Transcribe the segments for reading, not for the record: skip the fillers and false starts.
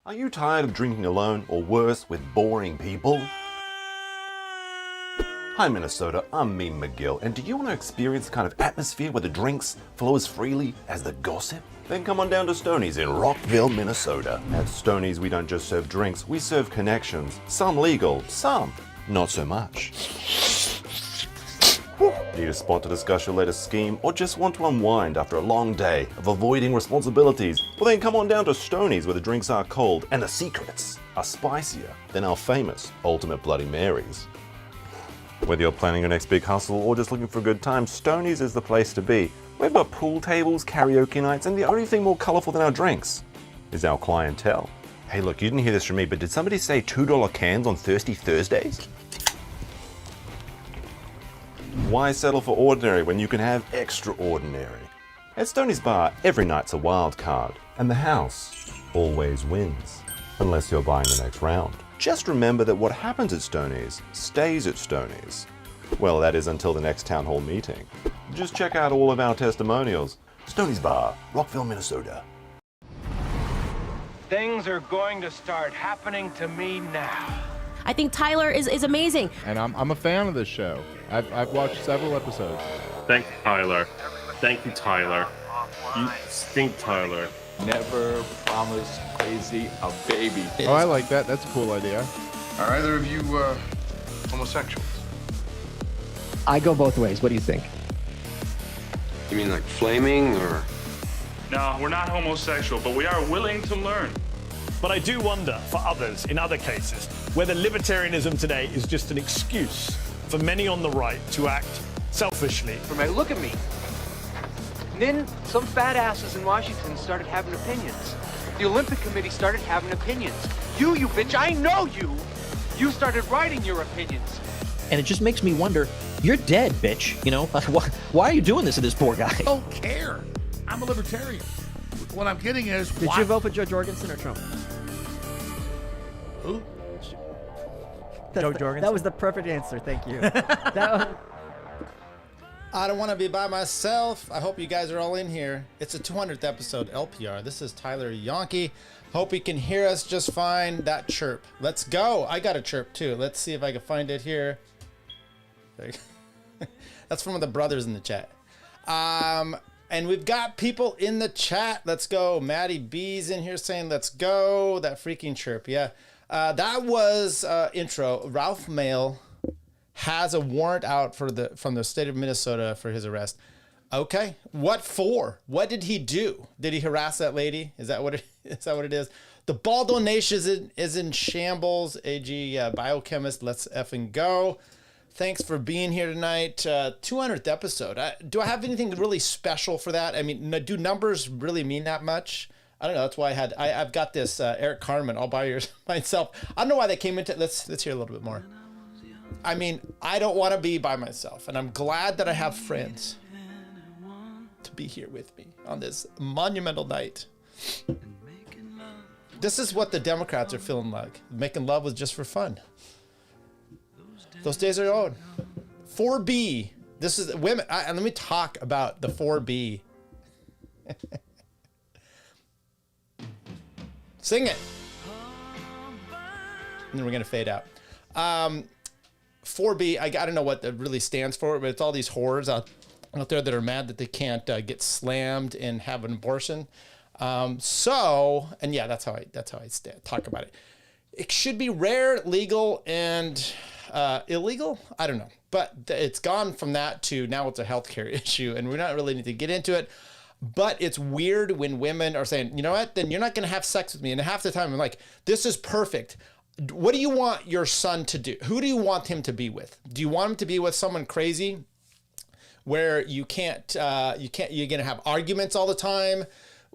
Are you tired of drinking alone, or worse, with boring people? Hi Minnesota, I'm Meme McGill, and do you want to experience the kind of atmosphere where the drinks flow as freely as the gossip? Then come on down to Stoney's in Rockville, Minnesota. At Stoney's we don't just serve drinks, we serve connections. Some legal, some not so much. Need a spot to discuss your latest scheme, or just want to unwind after a long day of avoiding responsibilities? Well then come on down to Stoney's where the drinks are cold and the secrets are spicier than our famous Ultimate Bloody Marys. Whether you're planning your next big hustle or just looking for a good time, Stoney's is the place to be. We've got pool tables, karaoke nights, and the only thing more colourful than our drinks is our clientele. Hey look, you didn't hear this from me, but did somebody say $2 cans on Thirsty Thursdays? Why settle for ordinary when you can have extraordinary? At Stoney's Bar, every night's a wild card, and the house always wins, unless you're buying the next round. Just remember that what happens at Stoney's stays at Stoney's. Well, that is until the next town hall meeting. Just check out all of our testimonials. Stoney's Bar, Rockville, Minnesota. Things are going to start happening to me now. I think Tyler is amazing. And I'm a fan of this show. I've watched several episodes. Thank you, Tyler. Thank you, Tyler. You stink, Tyler. Never promise crazy a baby. Oh, I like that. That's a cool idea. Are either of you homosexuals? I go both ways. What do you think? You mean like flaming or? No, we're not homosexual, but we are willing to learn. But I do wonder, for others, in other cases, whether libertarianism today is just an excuse for many on the right to act selfishly. Look at me. And then some fat asses in Washington started having opinions. The Olympic Committee started having opinions. You bitch, I know you. You started writing your opinions. And it just makes me wonder, you're dead, bitch. You know, why are you doing this to this poor guy? I don't care. I'm a libertarian. What I'm getting is, Did you vote for Joe Jorgensen or Trump? Who? Joe Jorgensen. That was the perfect answer. Thank you. I don't want to be by myself. I hope you guys are all in here. It's the 200th episode LPR. This is Tyler Yonke. Hope you can hear us just fine. That chirp. Let's go. I got a chirp too. Let's see if I can find it here. That's from the brothers in the chat. And we've got people in the chat. Let's go. Maddie B's in here saying, let's go. That freaking chirp. Yeah. That was intro. Ralph Mail has a warrant out from the state of Minnesota for his arrest. Okay. What for? What did he do? Did he harass that lady? Is that what it is? The ball donation is in shambles. AG biochemist. Let's effing go. Thanks for being here tonight. 200th episode. Do I have anything really special for that? I mean, do numbers really mean that much? I don't know. That's why I've got this Eric Carmen all by myself. I don't know why they came into. Let's hear a little bit more. I mean, I don't want to be by myself, and I'm glad that I have friends to be here with me on this monumental night. This is what the Democrats are feeling like. Making love was just for fun. Those days are on. 4B. This is women. And let me talk about the 4B. Sing it. And then we're going to fade out. 4B, I don't know what that really stands for, but it's all these whores out there that are mad that they can't get slammed and have an abortion. And yeah, that's how I talk about it. It should be rare, legal, and illegal. I don't know, but it's gone from that to now it's a healthcare issue, and we're not really need to get into it. But it's weird when women are saying, you know what, then you're not going to have sex with me. And half the time I'm like, this is perfect. What do you want your son to do? Who do you want him to be with? Do you want him to be with someone crazy where you're going to have arguments all the time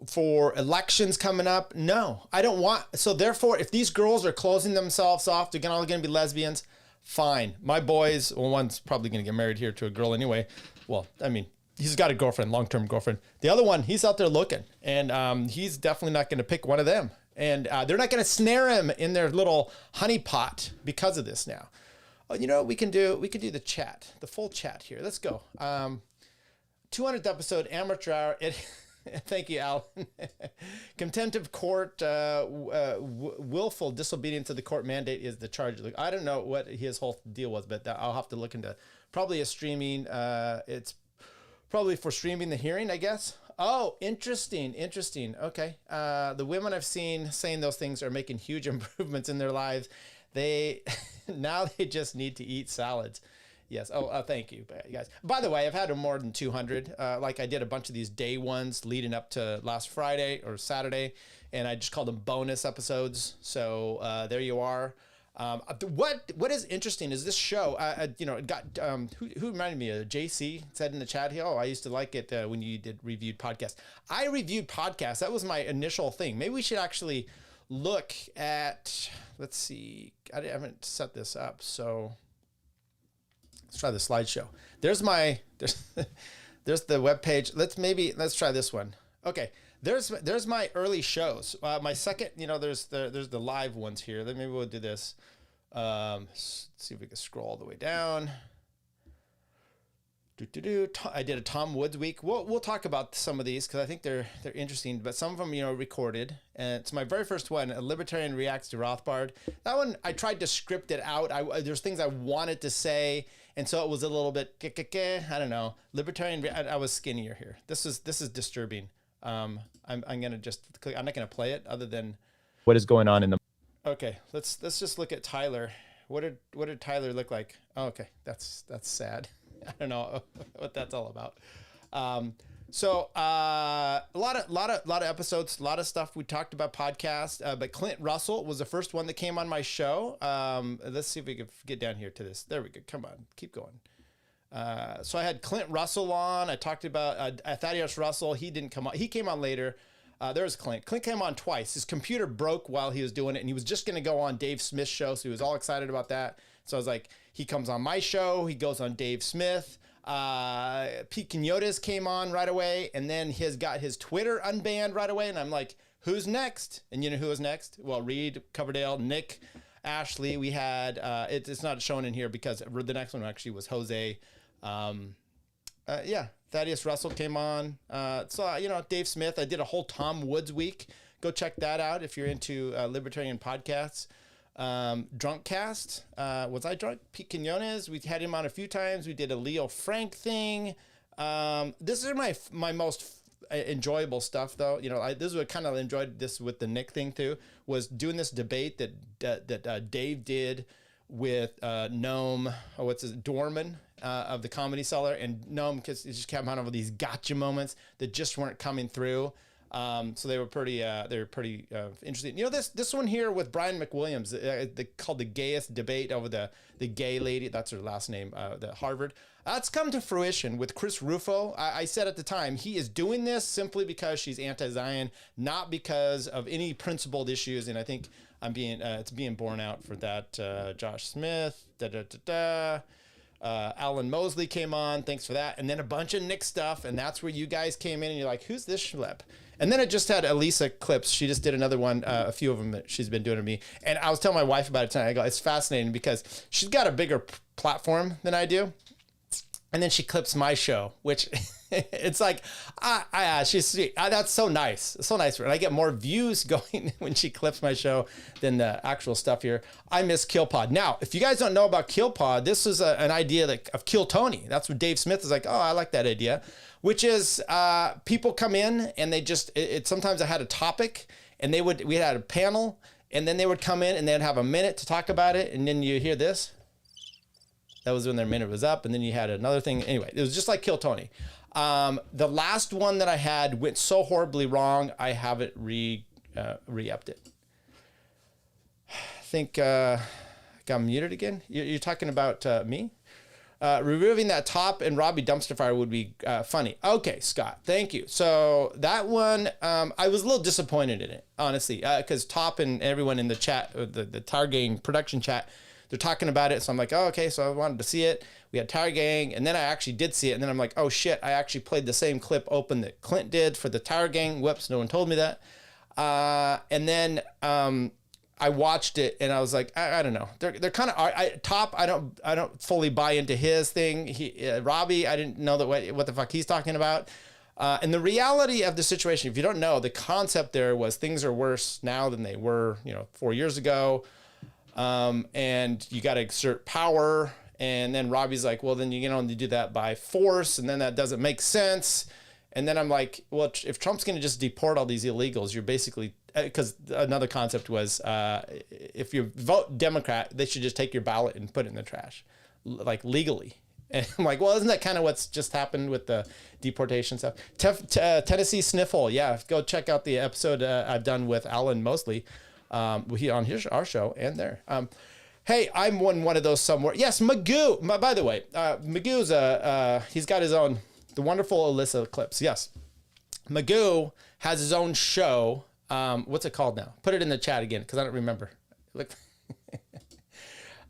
for elections coming up? No, I don't want. So therefore, if these girls are closing themselves off, they're all going to be lesbians. Fine. My boys, well, one's probably going to get married here to a girl anyway. Well, I mean, he's got a girlfriend, long-term girlfriend. The other one, he's out there looking, and he's definitely not going to pick one of them. And they're not going to snare him in their little honey pot because of this now. Oh, you know what we can do? We can do the chat, the full chat here. Let's go. 200th episode, amateur hour. Thank you, Alan. Contempt of court, willful disobedience of the court mandate is the charge. I don't know what his whole deal was, but I'll have to look into probably a streaming. It's probably for streaming the hearing, I guess. Oh, interesting. Okay. The women I've seen saying those things are making huge improvements in their lives. Now they just need to eat salads. Yes. Oh, thank you, guys. By the way, I've had more than 200. Like I did a bunch of these day ones leading up to last Friday or Saturday, and I just called them bonus episodes. So there you are. What is interesting is this show. It got who reminded me of JC said in the chat here. Oh, I used to like it when you did reviewed podcasts. I reviewed podcasts. That was my initial thing. Maybe we should actually look at. Let's see. I haven't set this up, so. Let's try the slideshow. There's the web page. Let's try this one. Okay. There's my early shows. My second, there's the live ones here. Then maybe we'll do this. Let's see if we can scroll all the way down. I did a Tom Woods week. We'll talk about some of these because I think they're interesting. But some of them, recorded. And it's my very first one. A libertarian reacts to Rothbard. That one I tried to script it out. There's things I wanted to say, and so it was a little bit. I don't know. Libertarian. I was skinnier here. This is disturbing. I'm gonna just click. I'm not gonna play it other than what is going on in the. Okay, let's just look at Tyler. What did Tyler look like? Oh, okay, that's sad. I don't know what that's all about. So a lot of episodes, a lot of stuff we talked about podcast. But Clint Russell was the first one that came on my show. Let's see if we can get down here to this. There we go. Come on, keep going. So I had Clint Russell on. I talked about Thaddeus Russell. He didn't come on. He came on later. There's Clint. Clint came on twice. His computer broke while he was doing it, and he was just going to go on Dave Smith's show, so he was all excited about that. So I was like, he comes on my show. He goes on Dave Smith. Pete Quinones came on right away, and then he's got his Twitter unbanned right away, and I'm like, who's next? And you know who was next? Well, Reed, Coverdale, Nick, Ashley. We had, it's not shown in here because the next one actually was Jose. Thaddeus Russell came on. Dave Smith. I did a whole Tom Woods week. Go check that out if you're into libertarian podcasts. Drunkcast. Was I drunk? Pete Quinones. We had him on a few times. We did a Leo Frank thing. This is my most enjoyable stuff, though. This is what kind of enjoyed this with the Nick thing too. Was doing this debate that Dave did with Noam. Dorman. Of the Comedy Cellar, and Noam, because it just kept on over these gotcha moments that just weren't coming through. So they were pretty interesting. This one here with Brian McWilliams, called the gayest debate over the gay lady. That's her last name, the Harvard. That's come to fruition with Chris Rufo. I said at the time, he is doing this simply because she's anti-Zion, not because of any principled issues. And I think it's being borne out for that. Josh Smith, Alan Mosley came on. Thanks for that. And then a bunch of Nick stuff. And that's where you guys came in and you're like, who's this schlep? And then it just had Elisa clips. She just did another one, a few of them that she's been doing to me. And I was telling my wife about it tonight. I go, it's fascinating because she's got a bigger platform than I do. And then she clips my show, which it's like, she's sweet. That's so nice. It's so nice for her. And I get more views going when she clips my show than the actual stuff here. I miss Kill Pod. Now, if you guys don't know about Kill Pod, this is an idea of Kill Tony. That's what Dave Smith is like, oh, I like that idea, which is people come in and they just, sometimes I had a topic and we had a panel and then they would come in and they'd have a minute to talk about it. And then you hear this. That was when their minute was up. And then you had another thing. Anyway, it was just like Kill Tony. The last one that I had went so horribly wrong, I haven't re-upped it. I think got muted again. You're talking about me? Removing that top and Robbie Dumpster Fire would be funny. Okay, Scott, thank you. So that one, I was a little disappointed in it, honestly, because Top and everyone in the chat, the Tower Gang production chat, they're talking about it. So I'm like, oh, okay. So I wanted to see it. We had Tower Gang. And then I actually did see it. And then I'm like, oh, shit. I actually played the same clip open that Clint did for the Tower Gang. Whoops. No one told me that. And then I watched it and I was like, I don't know. They're kind of Top. I don't fully buy into his thing. Robbie, I didn't know what the fuck he's talking about. And the reality of the situation, if you don't know, the concept there was things are worse now than they were, 4 years ago. And you got to exert power. And then Robbie's like, well, then you can only do that by force. And then that doesn't make sense. And then I'm like, well, if Trump's going to just deport all these illegals, you're basically, because another concept was if you vote Democrat, they should just take your ballot and put it in the trash, like legally. And I'm like, well, isn't that kind of what's just happened with the deportation stuff? Tennessee Sniffle. Yeah, go check out the episode I've done with Alan Mosley on our show and there. Hey, I'm one of those somewhere. Yes, Magoo. By the way, Magoo's he's got his own, the wonderful Alyssa clips. Yes, Magoo has his own show. What's it called now? Put it in the chat again because I don't remember. Look.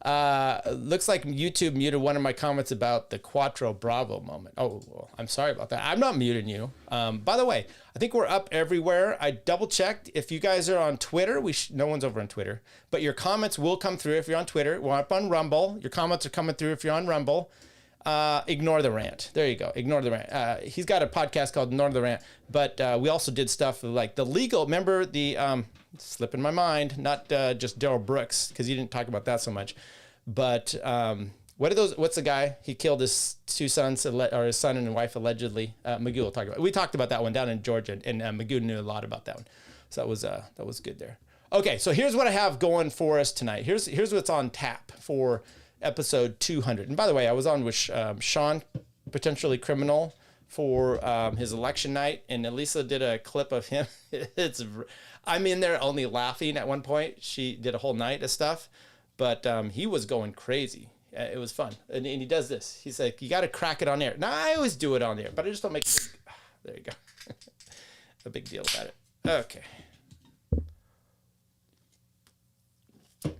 Looks like YouTube muted one of my comments about the Quattro Bravo moment. Oh, well, I'm sorry about that. I'm not muting you. By the way, I think we're up everywhere. I double checked. If you guys are on Twitter, no one's over on Twitter, but your comments will come through if you're on Twitter. We're up on Rumble. Your comments are coming through if you're on Rumble. Ignore the Rant. There you go. Ignore the Rant. He's got a podcast called Ignore the Rant, but we also did stuff like the legal, remember the, slipping my mind, not just Daryl Brooks, because you didn't talk about that so much. But what's the guy? He killed his two sons, or his son and wife allegedly. Magoo will talk about it. We talked about that one down in Georgia, and Magoo knew a lot about that one. So that was good there. Okay, so here's what I have going for us tonight. Here's what's on tap for episode 200. And by the way, I was on with Sean, potentially criminal, for his election night, and Elisa did a clip of him. I'm in there only laughing at one point. She did a whole night of stuff. But he was going crazy. It was fun. And he does this. He's like, you got to crack it on air. Now, I always do it on air, but I just don't make there you go. A big deal about it. Okay.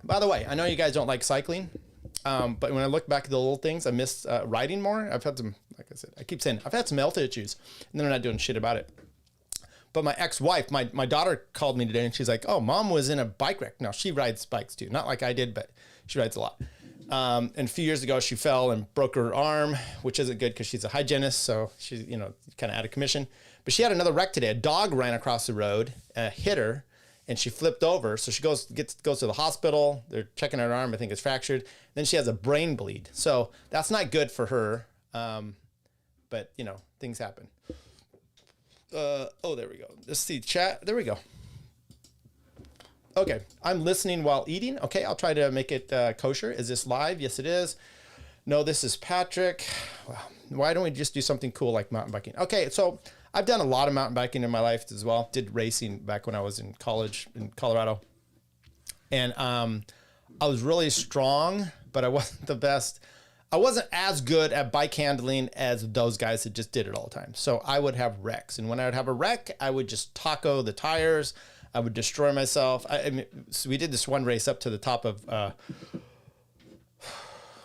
By the way, I know you guys don't like cycling, but when I look back at the little things, I miss riding more. I've had some, like I said, I keep saying, I've had some health issues, and then I'm not doing shit about it. But my ex-wife, my daughter called me today and she's like, oh, mom was in a bike wreck. Now, she rides bikes too. Not like I did, but she rides a lot. And a few years ago, she fell and broke her arm, which isn't good because she's a hygienist. So she's, kind of out of commission. But she had another wreck today. A dog ran across the road, hit her, and she flipped over. So she goes to the hospital. They're checking her arm. I think it's fractured. Then she has a brain bleed. So that's not good for her. But, things happen. There we go. Let's see chat. There we go. Okay. I'm listening while eating. Okay. I'll try to make it kosher. Is this live? Yes, it is. No, this is Patrick. Well, why don't we just do something cool like mountain biking? Okay. So I've done a lot of mountain biking in my life as well. Did racing back when I was in college in Colorado. And, I was really strong, but I wasn't the best. I wasn't as good at bike handling as those guys that just did it all the time. So I would have wrecks. And when I would have a wreck, I would just taco the tires. I would destroy myself. So we did this one race up to the top of,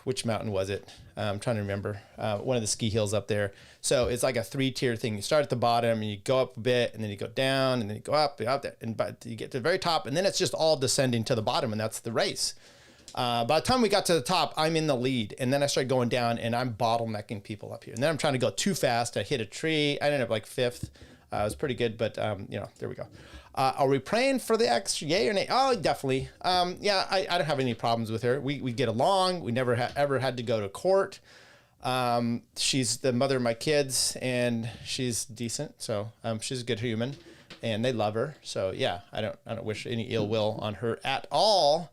which mountain was it? I'm trying to remember. One of the ski hills up there. So it's like a 3-tier thing. You start at the bottom and you go up a bit and then you go down and then you go up there. And you get to the very top and then it's just all descending to the bottom and that's the race. By the time we got to the top, I'm in the lead. And then I started going down and I'm bottlenecking people up here. And then I'm trying to go too fast. I hit a tree. I ended up like 5th. It was pretty good, but there we go. Are we praying for the ex? Yay or nay? Oh, definitely. Yeah, I don't have any problems with her. We get along. We never ever had to go to court. She's the mother of my kids and she's decent. So she's a good human and they love her. So yeah, I don't wish any ill will on her at all.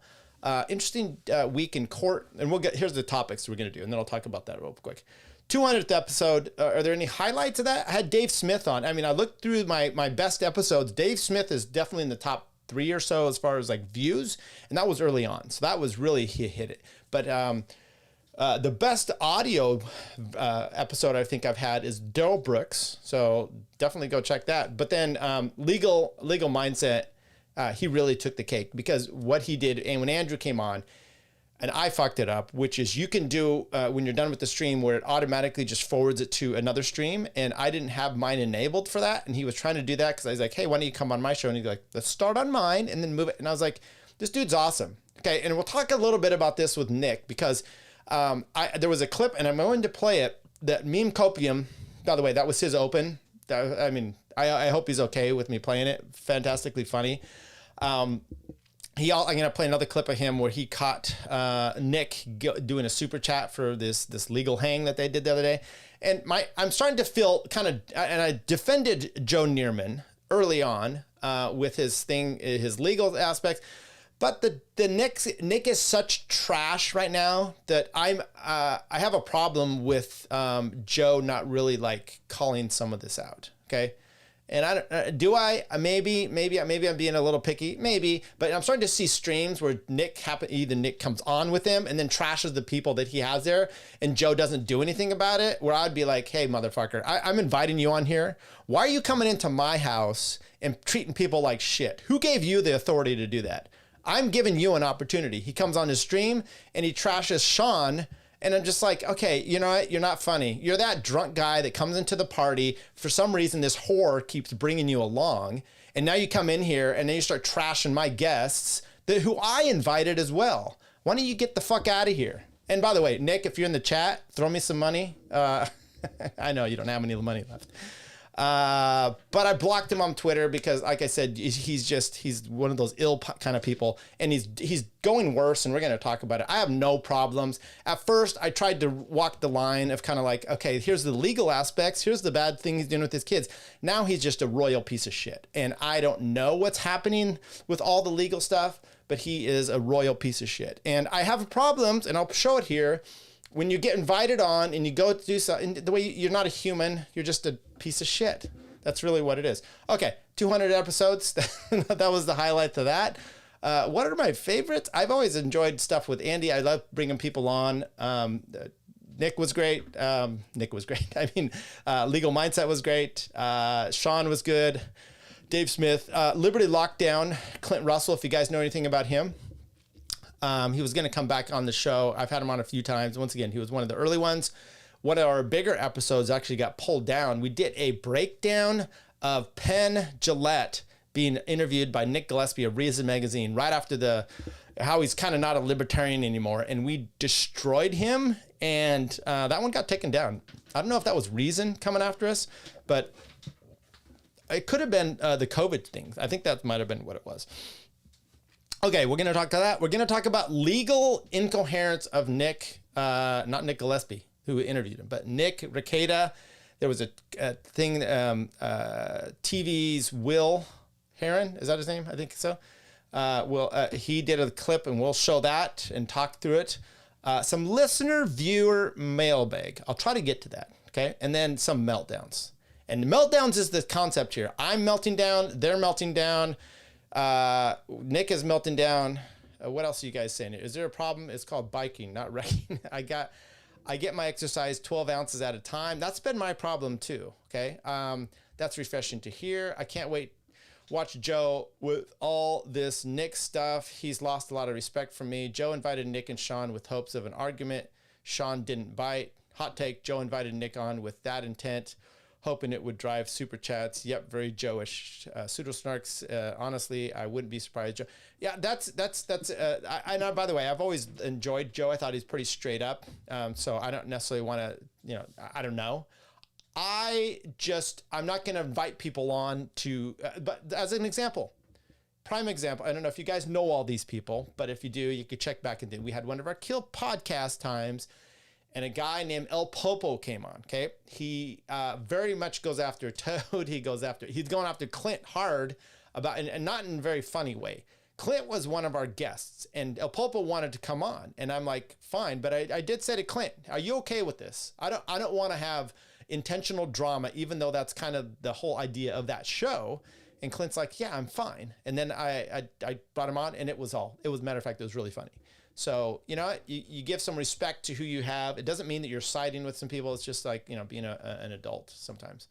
Interesting week in court, and here's the topics we're going to do, and then I'll talk about that real quick. 200th episode. Are there any highlights of that? I had Dave Smith on. I mean, I looked through my best episodes. Dave Smith is definitely in the top 3 or so as far as like views, and that was early on. So that was really, he hit it. But the best audio episode I think I've had is Daryl Brooks. So definitely go check that. But then legal mindset. He really took the cake because what he did, and when Andrew came on, and I fucked it up, which is you can do when you're done with the stream where it automatically just forwards it to another stream, and I didn't have mine enabled for that, and he was trying to do that because I was like, hey, why don't you come on my show? And he's like, let's start on mine and then move it. And I was like, this dude's awesome. Okay, and we'll talk a little bit about this with Nick because there was a clip, and I'm going to play it, that Meme Copium, by the way, that was his open. I mean, I hope he's okay with me playing it. Fantastically funny. I'm gonna play another clip of him where he caught Nick doing a super chat for this legal hang that they did the other day, and I'm starting to feel kind of, and I defended Joe Neerman early on with his legal aspects, but the Nick is such trash right now that I have a problem with Joe not really like calling some of this out. Okay. And maybe I'm being a little picky, maybe, but I'm starting to see streams where Nick comes on with him and then trashes the people that he has there, and Joe doesn't do anything about it, where I'd be like, hey, motherfucker, I'm inviting you on here. Why are you coming into my house and treating people like shit? Who gave you the authority to do that? I'm giving you an opportunity. He comes on his stream and he trashes Sean. And I'm just like, okay, you know what? You're not funny. You're that drunk guy that comes into the party. For some reason, this whore keeps bringing you along. And now you come in here and then you start trashing my guests who I invited as well. Why don't you get the fuck out of here? And by the way, Nick, if you're in the chat, throw me some money. I know you don't have any money left. But I blocked him on Twitter because, like I said, he's one of those ill kind of people, and he's going worse, and we're going to talk about it. I have no problems. At first, I tried to walk the line of kind of like, okay, here's the legal aspects. Here's the bad thing he's doing with his kids. Now he's just a royal piece of shit. And I don't know what's happening with all the legal stuff, but he is a royal piece of shit. And I have problems, and I'll show it here. When you get invited on and you go to do something, the way you're not a human, you're just a piece of shit. That's really what it is. Okay, 200 episodes. That was the highlight to that. What are my favorites? I've always enjoyed stuff with Andy. I love bringing people on. Nick was great. I mean, Legal Mindset was great. Sean was good. Dave Smith. Liberty Lockdown. Clint Russell, if you guys know anything about him. He was going to come back on the show. I've had him on a few times. Once again, he was one of the early ones. One of our bigger episodes actually got pulled down. We did a breakdown of Penn Jillette being interviewed by Nick Gillespie of Reason Magazine right after how he's kind of not a libertarian anymore. And we destroyed him, and that one got taken down. I don't know if that was Reason coming after us, but it could have been the COVID thing. I think that might have been what it was. Okay, we're going to talk to that. We're going to talk about legal incoherence of Nick, not Nick Gillespie, who interviewed him, but Nick Rekieta. There was a thing, TV's Will Herren, is that his name? I think so. He did a clip, and we'll show that and talk through it. Some listener viewer mailbag. I'll try to get to that, okay? And then some meltdowns. And meltdowns is the concept here. I'm melting down, they're melting down. Nick is melting down. What else are you guys saying? Is there a problem? It's called biking, not wrecking. I get my exercise 12 ounces at a time. That's been my problem too. Okay. That's refreshing to hear. I can't wait. Watch Joe with all this Nick stuff. He's lost a lot of respect from me. Joe invited Nick and Sean with hopes of an argument. Sean didn't bite. Hot take. Joe invited Nick on with that intent, hoping it would drive super chats. Yep, very Joe-ish. Pseudo snarks. Honestly, I wouldn't be surprised. Joe. Yeah, that's. I know. By the way, I've always enjoyed Joe. I thought he's pretty straight up. So I don't necessarily want to. I don't know. I'm not going to invite people on to. But as an example, prime example. I don't know if you guys know all these people, but if you do, you could check back and do. We had one of our Kill podcast times. And a guy named El Popo came on, okay? He very much goes after Toad. He's going after Clint hard and not in a very funny way. Clint was one of our guests, and El Popo wanted to come on. And I'm like, fine, but I did say to Clint, are you okay with this? I don't want to have intentional drama, even though that's kind of the whole idea of that show. And Clint's like, yeah, I'm fine. And then I brought him on, and matter of fact, it was really funny. So, you give some respect to who you have. It doesn't mean that you're siding with some people. It's just like, being an adult sometimes.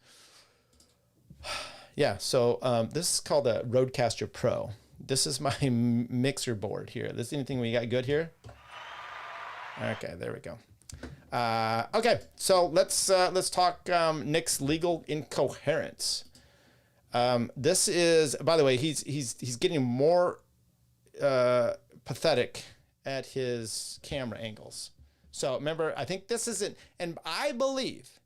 Yeah, so this is called a Rodecaster Pro. This is my mixer board here. Is anything we got good here? Okay, there we go. Okay, so let's talk Nick's legal incoherence. This is, by the way, he's getting more pathetic at his camera angles. So remember, I think this isn't, and I believe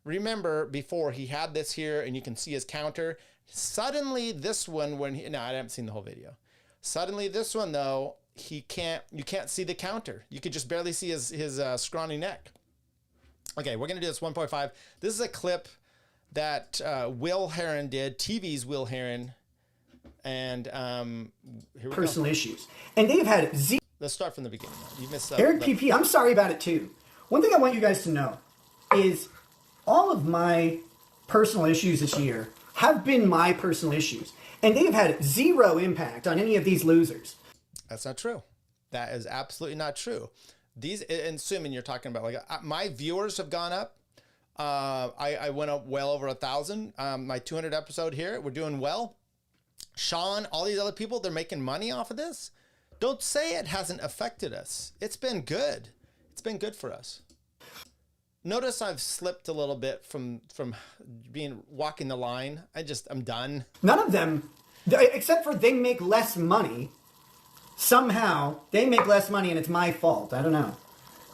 remember before he had this here and you can see his counter. Suddenly this one, no, I haven't seen the whole video. Suddenly this one though, you can't see the counter. You could just barely see his scrawny neck. Okay, we're gonna do this 1.5. This is a clip that Will Herren did, TV's Will Herren. And here we personal go. issues. And they've had Let's start from the beginning. You missed that. Eric PP, I'm sorry about it too. One thing I want you guys to know is all of my personal issues this year have been my personal issues. And they've had zero impact on any of these losers. That's not true. That is absolutely not true. These, and assuming you're talking about like my viewers have gone up. I went up well over 1,000. My 200 episode here, we're doing well. Sean, all these other people, they're making money off of this. Don't say it hasn't affected us. It's been good. It's been good for us. Notice I've slipped a little bit from walking the line. I'm done. None of them, except for they make less money. Somehow they make less money and it's my fault. I don't know.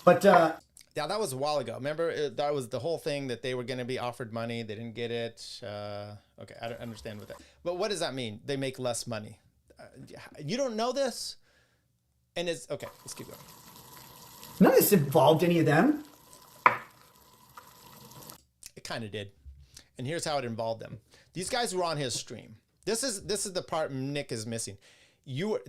But yeah, that was a while ago. Remember, that was the whole thing that they were going to be offered money. They didn't get it. Okay, I don't understand what that. But what does that mean? They make less money. You don't know this? And it's okay. Let's keep going. None of this involved any of them. It kind of did. And here's how it involved them. These guys were on his stream. This is the part Nick is missing. You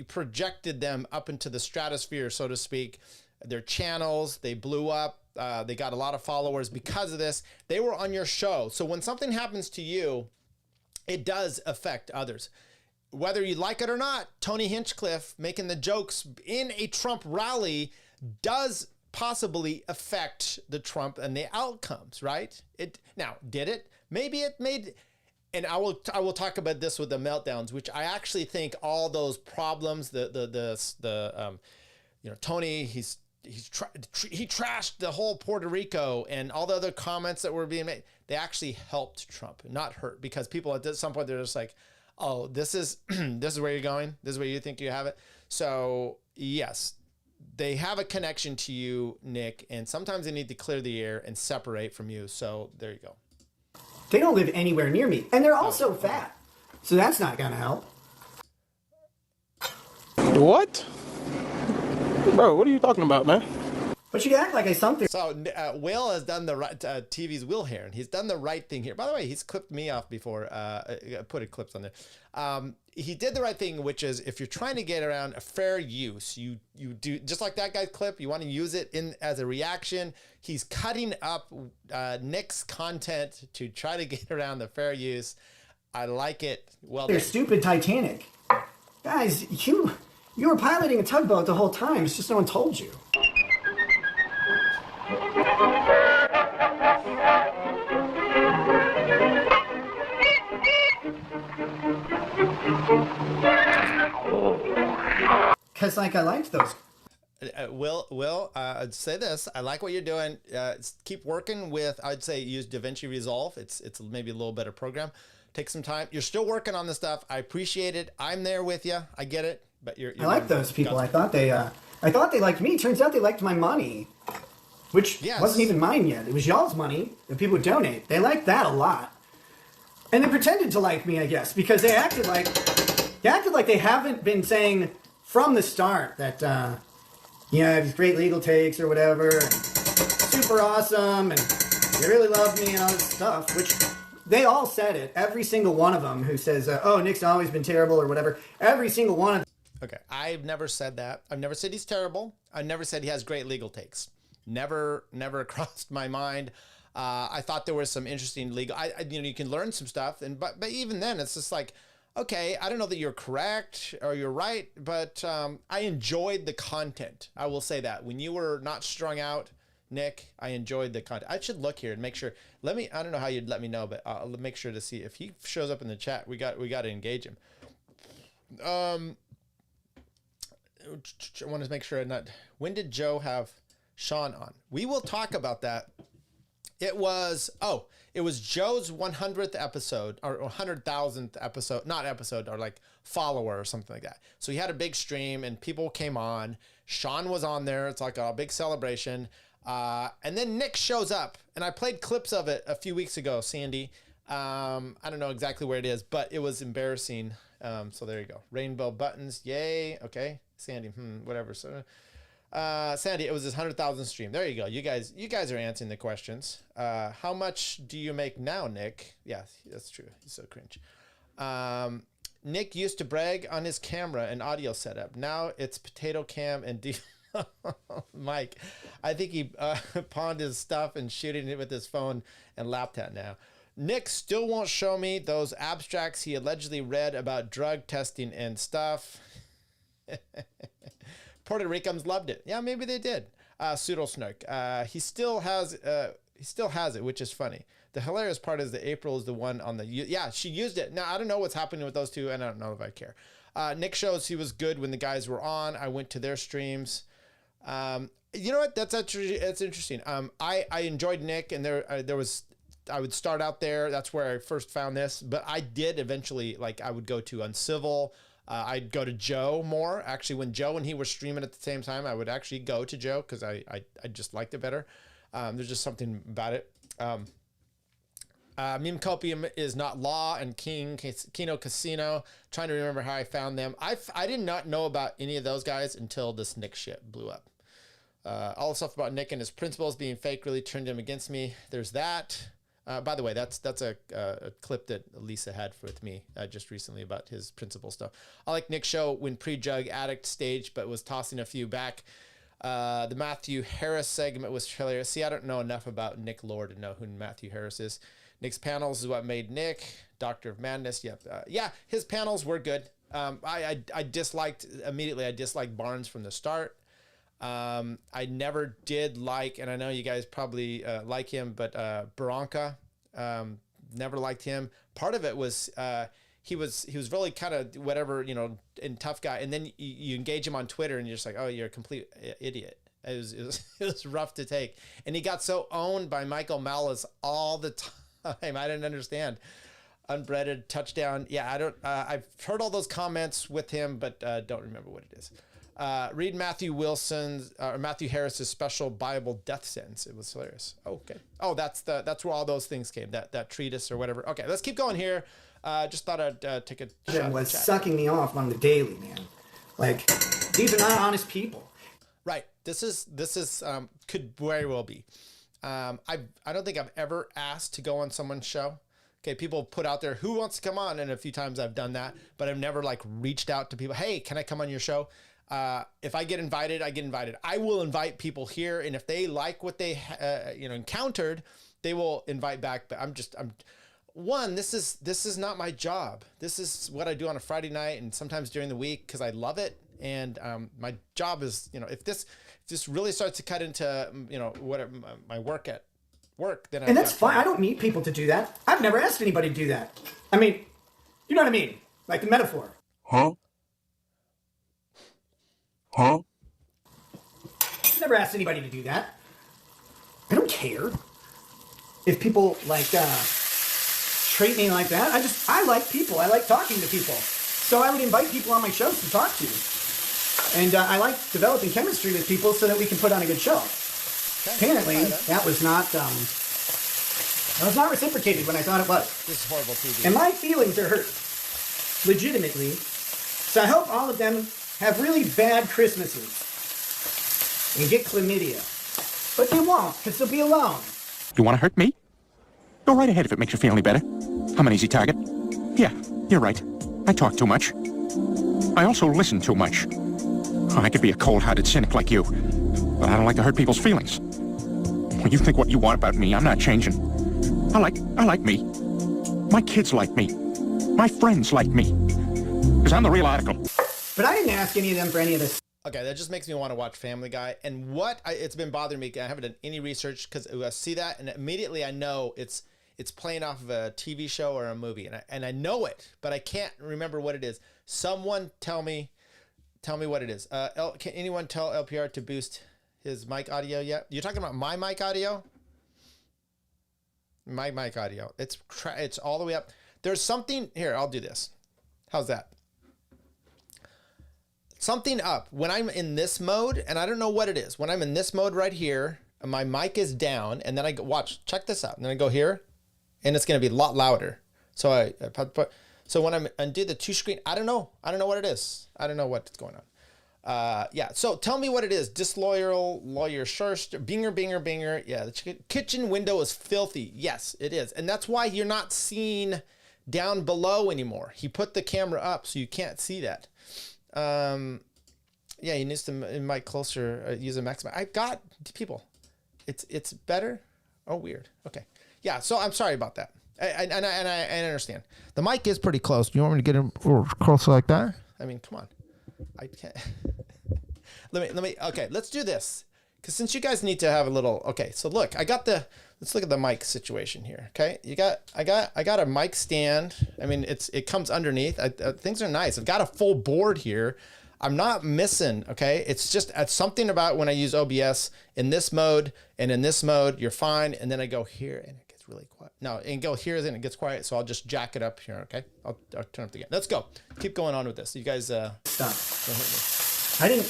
projected them up into the stratosphere, so to speak. Their channels, they blew up. They got a lot of followers because of this. They were on your show. So when something happens to you, it does affect others. Whether you like it or not, Tony Hinchcliffe making the jokes in a Trump rally does possibly affect the Trump and the outcomes, right? Did it? Maybe it made. And I will talk about this with the meltdowns, which I actually think all those problems, Tony, he trashed the whole Puerto Rico and all the other comments that were being made. They actually helped Trump, not hurt, because people at some point they're just like, oh, this is where you're going. This is where you think you have it. So yes, they have a connection to you, Nick, and sometimes they need to clear the air and separate from you. So there you go. They don't live anywhere near me. And they're also fat. So that's not going to help. What? Bro, what are you talking about, man? But you act like I something. So Will has done the right, TV's Will Herren. He's done the right thing here. By the way, he's clipped me off before. I put clips on there. He did the right thing, which is if you're trying to get around a fair use, you do, just like that guy's clip, you want to use it as a reaction. He's cutting up Nick's content to try to get around the fair use. I like it. Well, they're stupid Titanic. Guys, you were piloting a tugboat the whole time. It's just no one told you. Because, like, I liked those. Will, I'd say this. I like what you're doing. Keep working with, I'd say, use DaVinci Resolve. It's maybe a little better program. Take some time. You're still working on this stuff. I appreciate it. I'm there with you. I get it. But you're I like those people. I thought they liked me. Turns out they liked my money, which wasn't even mine yet. It was y'all's money that people would donate. They liked that a lot, and they pretended to like me, I guess, because they acted like they haven't been saying from the start that I have these great legal takes or whatever, and super awesome, and they really love me and all this stuff, which they all said it. Every single one of them who says, oh, Nick's always been terrible or whatever. Every single one of them. Okay, I've never said that. I've never said he's terrible. I've never said he has great legal takes. Never crossed my mind. I thought there was some interesting legal. You can learn some stuff, but even then, it's just like, okay, I don't know that you're correct or you're right, but I enjoyed the content. I will say that when you were not strung out, Nick, I enjoyed the content. I should look here and make sure. I don't know how you'd let me know, but I'll make sure to see if he shows up in the chat. We got to engage him. I want to make sure when did Joe have Sean on? We will talk about that. It was Joe's 100th episode or 100,000th episode, not episode, or like follower or something like that. So he had a big stream and people came on. Sean was on there. It's like a big celebration. And then Nick shows up, and I played clips of it a few weeks ago, Sandy. I don't know exactly where it is, but it was embarrassing. So there you go. Rainbow buttons. Yay. Okay. Sandy. Whatever. So, Sandy, it was his 100,000 stream. There you go. You guys are answering the questions. How much do you make now, Nick? Yeah, that's true. He's so cringe. Nick used to brag on his camera and audio setup. Now it's potato cam and Mike, I think he pawned his stuff and shooting it with his phone and laptop now. Nick still won't show me those abstracts he allegedly read about drug testing and stuff. Puerto Ricans loved it. Yeah, maybe they did. Pseudo snark. He still has it, which is funny. The hilarious part is that April is the one on the yeah, she used it. Now I don't know what's happening with those two, and I don't know if I care. Nick shows he was good when the guys were on. I went to their streams. You know what? That's interesting. I enjoyed Nick, and there was. I would start out there. That's where I first found this. But I did eventually, like, I would go to Uncivil. I'd go to Joe more. Actually, when Joe and he were streaming at the same time, I would actually go to Joe because I just liked it better. There's just something about it. Meme Copium is not Law and Kino Casino. Trying to remember how I found them. I did not know about any of those guys until this Nick shit blew up. All the stuff about Nick and his principles being fake really turned him against me. There's that. By the way, that's a clip that Lisa had with me just recently about his principle stuff. I like Nick's show when pre-jug addict stage, but was tossing a few back. The Matthew Harris segment was hilarious. See, I don't know enough about Nick Lore to know who Matthew Harris is. Nick's panels is what made Nick. Doctor of Madness. Yep. Yeah, his panels were good. I disliked Barnes from the start. I never did like, and I know you guys probably like him, but Baranka, never liked him. Part of it was he was really kind of whatever, and tough guy, and then you engage him on Twitter and you're just like, oh, you're a complete idiot. It was rough to take, and he got so owned by Michael Malice all the time. I didn't understand. Unbreaded touchdown. Yeah, I don't. I've heard all those comments with him, but don't remember what it is. Read Matthew Harris's special Bible death sentence. It was hilarious. Okay. Oh, that's where all those things came. That treatise or whatever. Okay, let's keep going here. Just thought I'd take a shot. Was sucking me off on the daily, man. Like, these are not honest people. Right. This is could very well be. I don't think I've ever asked to go on someone's show. Okay, people put out there who wants to come on, and a few times I've done that, but I've never like reached out to people. Hey, can I come on your show? If I get invited, I get invited. I will invite people here, and if they like what they encountered, they will invite back. But this is not my job. This is what I do on a Friday night and sometimes during the week because I love it. And my job is, if this really starts to cut into whatever my work at work, then that's fine. I don't need people to do that. I've never asked anybody to do that. I mean, you know what I mean? Like the metaphor. Huh? Never asked anybody to do that. I don't care if people treat me like that. I like people. I like talking to people. So I would invite people on my shows to talk to. And I like developing chemistry with people so that we can put on a good show. Okay. Apparently, that was not reciprocated when I thought it was. This is horrible TV. And my feelings are hurt. Legitimately. So I hope all of them have really bad Christmases and get chlamydia. But they won't, because they'll be alone. You want to hurt me? Go right ahead if it makes you feel any better. I'm an easy target. Yeah, you're right. I talk too much. I also listen too much. I could be a cold-hearted cynic like you, but I don't like to hurt people's feelings. When you think what you want about me, I'm not changing. I like me. My kids like me. My friends like me. Because I'm the real article. But I didn't ask any of them for any of this. Okay, that just makes me want to watch Family Guy. And it's been bothering me. I haven't done any research because I see that and immediately I know it's playing off of a TV show or a movie, and I know it, but I can't remember what it is. Someone tell me what it is. Can anyone tell LPR to boost his mic audio yet? You're talking about my mic audio? My mic audio. It's all the way up. There's something here. I'll do this. How's that? Something up when I'm in this mode, and I don't know what it is. When I'm in this mode right here, and my mic is down, and then I go, watch, check this out. And then I go here, and it's going to be a lot louder. So so when I undo the two screen, I don't know what it is. I don't know what's going on. Yeah, so tell me what it is. Disloyal, lawyer, Shurst, binger. Yeah, the kitchen window is filthy. Yes, it is. And that's why you're not seeing down below anymore. He put the camera up so you can't see that. Yeah, he needs to mic closer, use a maximum. I got people. It's better. Oh, weird. Okay. Yeah, so I'm sorry about that. I understand. The mic is pretty close. Do you want me to get him closer like that? I mean, come on. I can't. let me. Okay, let's do this. Because since you guys need to have a little. Okay, so look, let's look at the mic situation here. Okay, I got a mic stand. I mean, it comes underneath. Things are nice. I've got a full board here. I'm not missing. Okay, it's just something about when I use OBS in this mode and in this mode, you're fine. And then I go here and it gets really quiet. No, and go here and it gets quiet. So I'll just jack it up here. Okay, I'll turn up the gain. Let's go. Keep going on with this. You guys. Stop. I didn't.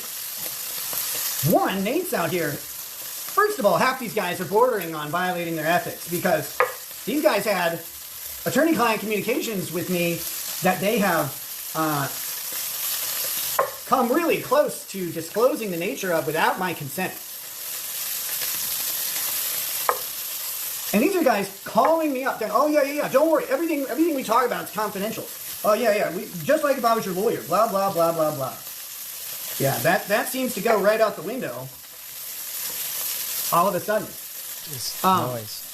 One, Nate's out here. First of all, half these guys are bordering on violating their ethics because these guys had attorney-client communications with me that they have come really close to disclosing the nature of without my consent. And these are guys calling me up, saying, "Oh yeah, don't worry, everything we talk about is confidential. Oh yeah, just like if I was your lawyer, blah blah blah blah blah." Yeah, that seems to go right out the window. All of a sudden. Noise.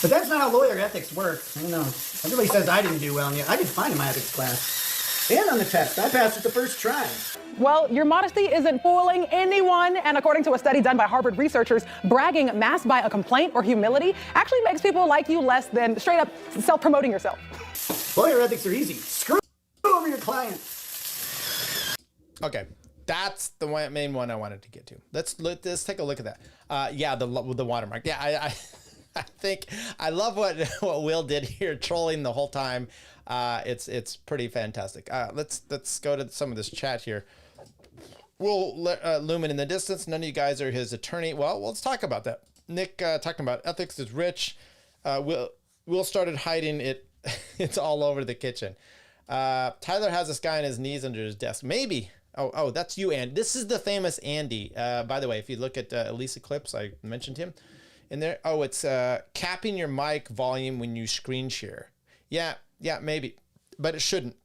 But that's not how lawyer ethics work. I don't know. Everybody says I didn't do well, and yet I did fine in my ethics class. And on the test, I passed it the first try. Well, your modesty isn't fooling anyone, and according to a study done by Harvard researchers, bragging masked by a complaint or humility actually makes people like you less than straight up self-promoting yourself. Lawyer ethics are easy. Screw over your client. Okay, that's the main one I wanted to get to. Let's take a look at that. Yeah, the watermark. Yeah, I think I love what Will did here, trolling the whole time. It's pretty fantastic. Let's go to some of this chat here. Will Lumen in the distance. None of you guys are his attorney. Well, let's talk about that. Nick talking about ethics is rich. Will started hiding it. It's all over the kitchen. Tyler has this guy on his knees under his desk. Maybe. Oh, that's you, Andy. This is the famous Andy. By the way, if you look at Elisa clips, I mentioned him in there. Oh, it's capping your mic volume when you screen share. Yeah, maybe, but it shouldn't.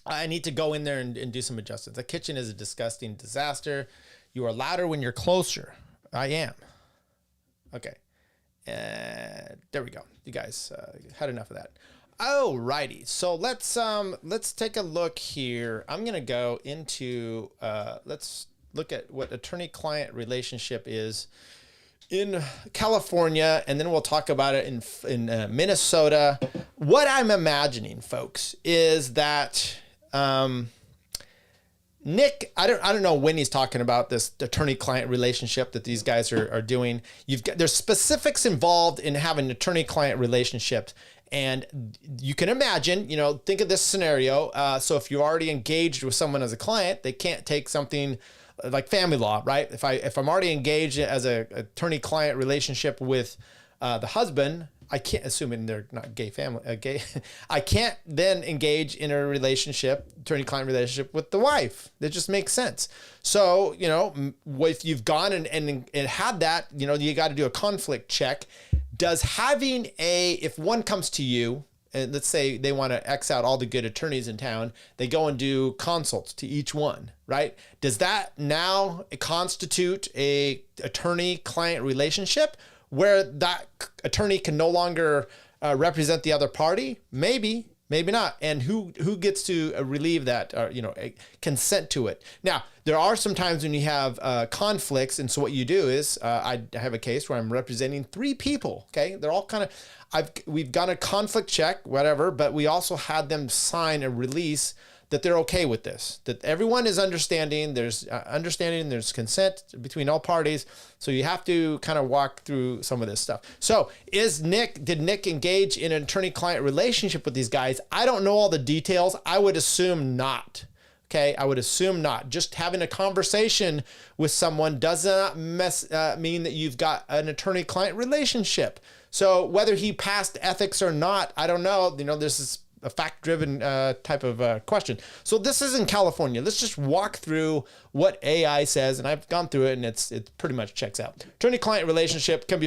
I need to go in there and do some adjustments. The kitchen is a disgusting disaster. You are louder when you're closer. I am. Okay. There we go. You guys had enough of that. Alrighty, so let's take a look here. I'm gonna go into let's look at what attorney-client relationship is in California, and then we'll talk about it in Minnesota. What I'm imagining, folks, is that Nick, I don't know when he's talking about this attorney-client relationship that these guys are doing. There's specifics involved in having an attorney-client relationship. And you can imagine, think of this scenario. So if you're already engaged with someone as a client, they can't take something like family law, right? If I'm already engaged as a attorney-client relationship with the husband, I can't, assuming they're not gay, I can't then engage in a attorney-client relationship with the wife. That just makes sense. So, if you've gone and had that, you got to do a conflict check. Does having if one comes to you, and let's say they want to X out all the good attorneys in town, they go and do consults to each one, right? Does that now constitute a attorney-client relationship where that attorney can no longer represent the other party? Maybe not. And who gets to relieve that, consent to it? Now, there are some times when you have conflicts, and so what you do is, I have a case where I'm representing 3 people. Okay, they're all kind of, we've got a conflict check, whatever, but we also had them sign a release that they're okay with this, that everyone is understanding. There's there's consent between all parties. So you have to kind of walk through some of this stuff. So did Nick engage in an attorney-client relationship with these guys? I don't know all the details. I would assume not. Okay, I would assume not. Just having a conversation with someone does not mean that you've got an attorney-client relationship. So whether he passed ethics or not, I don't know. This is a fact-driven type of question. So this is in California. Let's just walk through what AI says, and I've gone through it, and it pretty much checks out. Attorney-client relationship can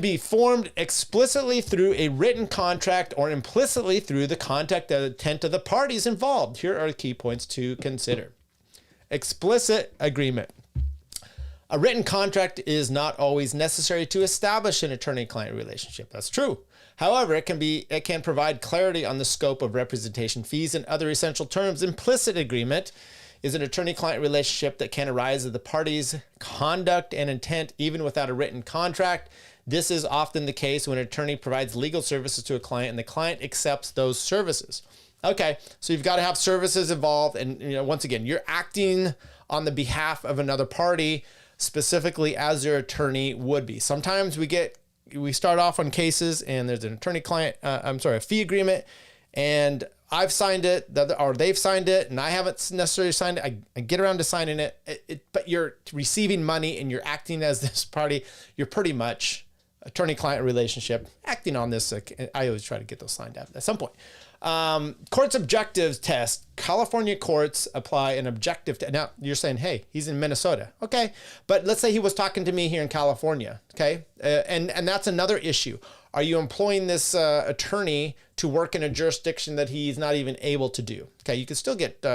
be formed explicitly through a written contract or implicitly through the contact and intent of the parties involved. Here are the key points to consider. Explicit agreement. A written contract is not always necessary to establish an attorney-client relationship. That's true. However, it can provide clarity on the scope of representation fees and other essential terms. Implicit agreement is an attorney-client relationship that can arise of the parties' conduct and intent even without a written contract. This is often the case when an attorney provides legal services to a client and the client accepts those services. Okay, so you've got to have services involved, and once again, you're acting on the behalf of another party, specifically as their attorney would be. Sometimes we start off on cases and there's an a fee agreement, and I've signed it, or they've signed it, and I haven't necessarily signed it. I get around to signing it, but you're receiving money and you're acting as this party. You're pretty much attorney-client relationship, acting on this. I always try to get those signed up at some point. Court's objectives test. California courts apply an objective test. Now, you're saying, hey, he's in Minnesota. Okay, but let's say he was talking to me here in California, okay? And that's another issue. Are you employing this attorney to work in a jurisdiction that he's not even able to do? Okay, you can still get,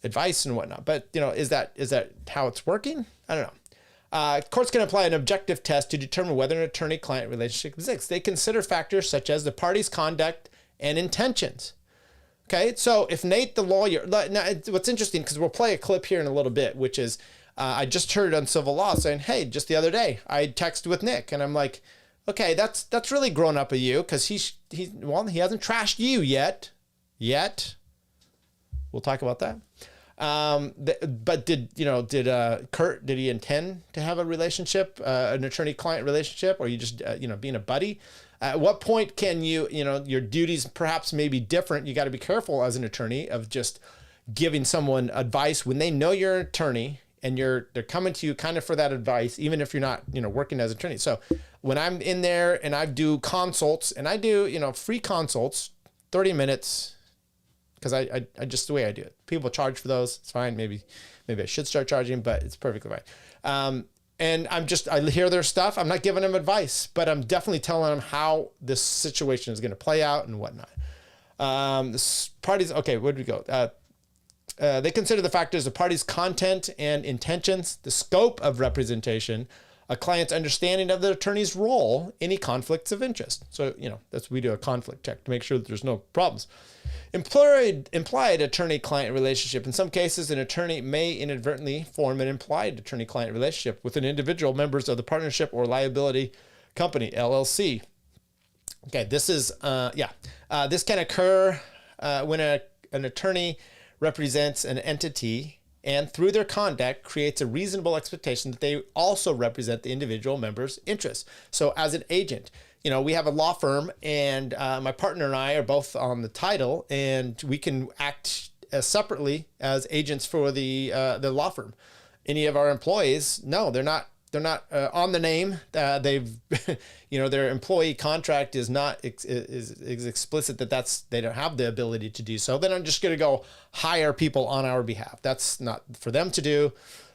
advice and whatnot, but, is that how it's working? I don't know. Courts can apply an objective test to determine whether an attorney-client relationship exists. They consider factors such as the party's conduct and intentions. Okay, so if Nate the lawyer, now what's interesting, because we'll play a clip here in a little bit, which is, I just heard on civil law saying, hey, just the other day, I texted with Nick, and I'm like, okay, that's really grown up of you, because he hasn't trashed you yet. We'll talk about that. But did Kurt, did he intend to have a relationship, an attorney-client relationship, or you just, being a buddy? At what point can your duties perhaps may be different? You got to be careful as an attorney of just giving someone advice when they know you're an attorney and they're coming to you kind of for that advice, even if you're not, working as an attorney. So when I'm in there and I do consults, and I do, free consults, 30 minutes, because I just the way I do it. People charge for those. It's fine. Maybe I should start charging, but it's perfectly fine. And I hear their stuff. I'm not giving them advice, but I'm definitely telling them how this situation is going to play out and whatnot. Okay, where did we go? They consider the factors of parties' content and intentions, the scope of representation, a client's understanding of the attorney's role, any conflicts of interest. So, we do a conflict check to make sure that there's no problems. Implied attorney-client relationship. In some cases, an attorney may inadvertently form an implied attorney-client relationship with an individual members of the partnership or liability company, LLC. Okay, this is, this can occur when an attorney represents an entity and through their conduct creates a reasonable expectation that they also represent the individual member's interests. So as an agent, we have a law firm, and my partner and I are both on the title, and we can act separately as agents for the law firm. Any of our employees, no, they're not on the name. They've, their employee contract is not is explicit that they don't have the ability to do so. Then I'm just going to go hire people on our behalf. That's not for them to do.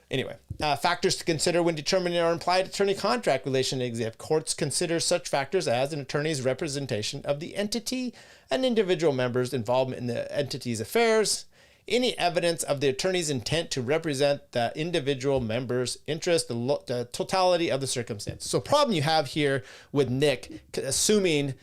Anyway, factors to consider when determining our implied attorney-contract relationship. Courts consider such factors as an attorney's representation of the entity and individual members' involvement in the entity's affairs, any evidence of the attorney's intent to represent the individual member's interest, the totality of the circumstance. So problem you have here with Nick, assuming,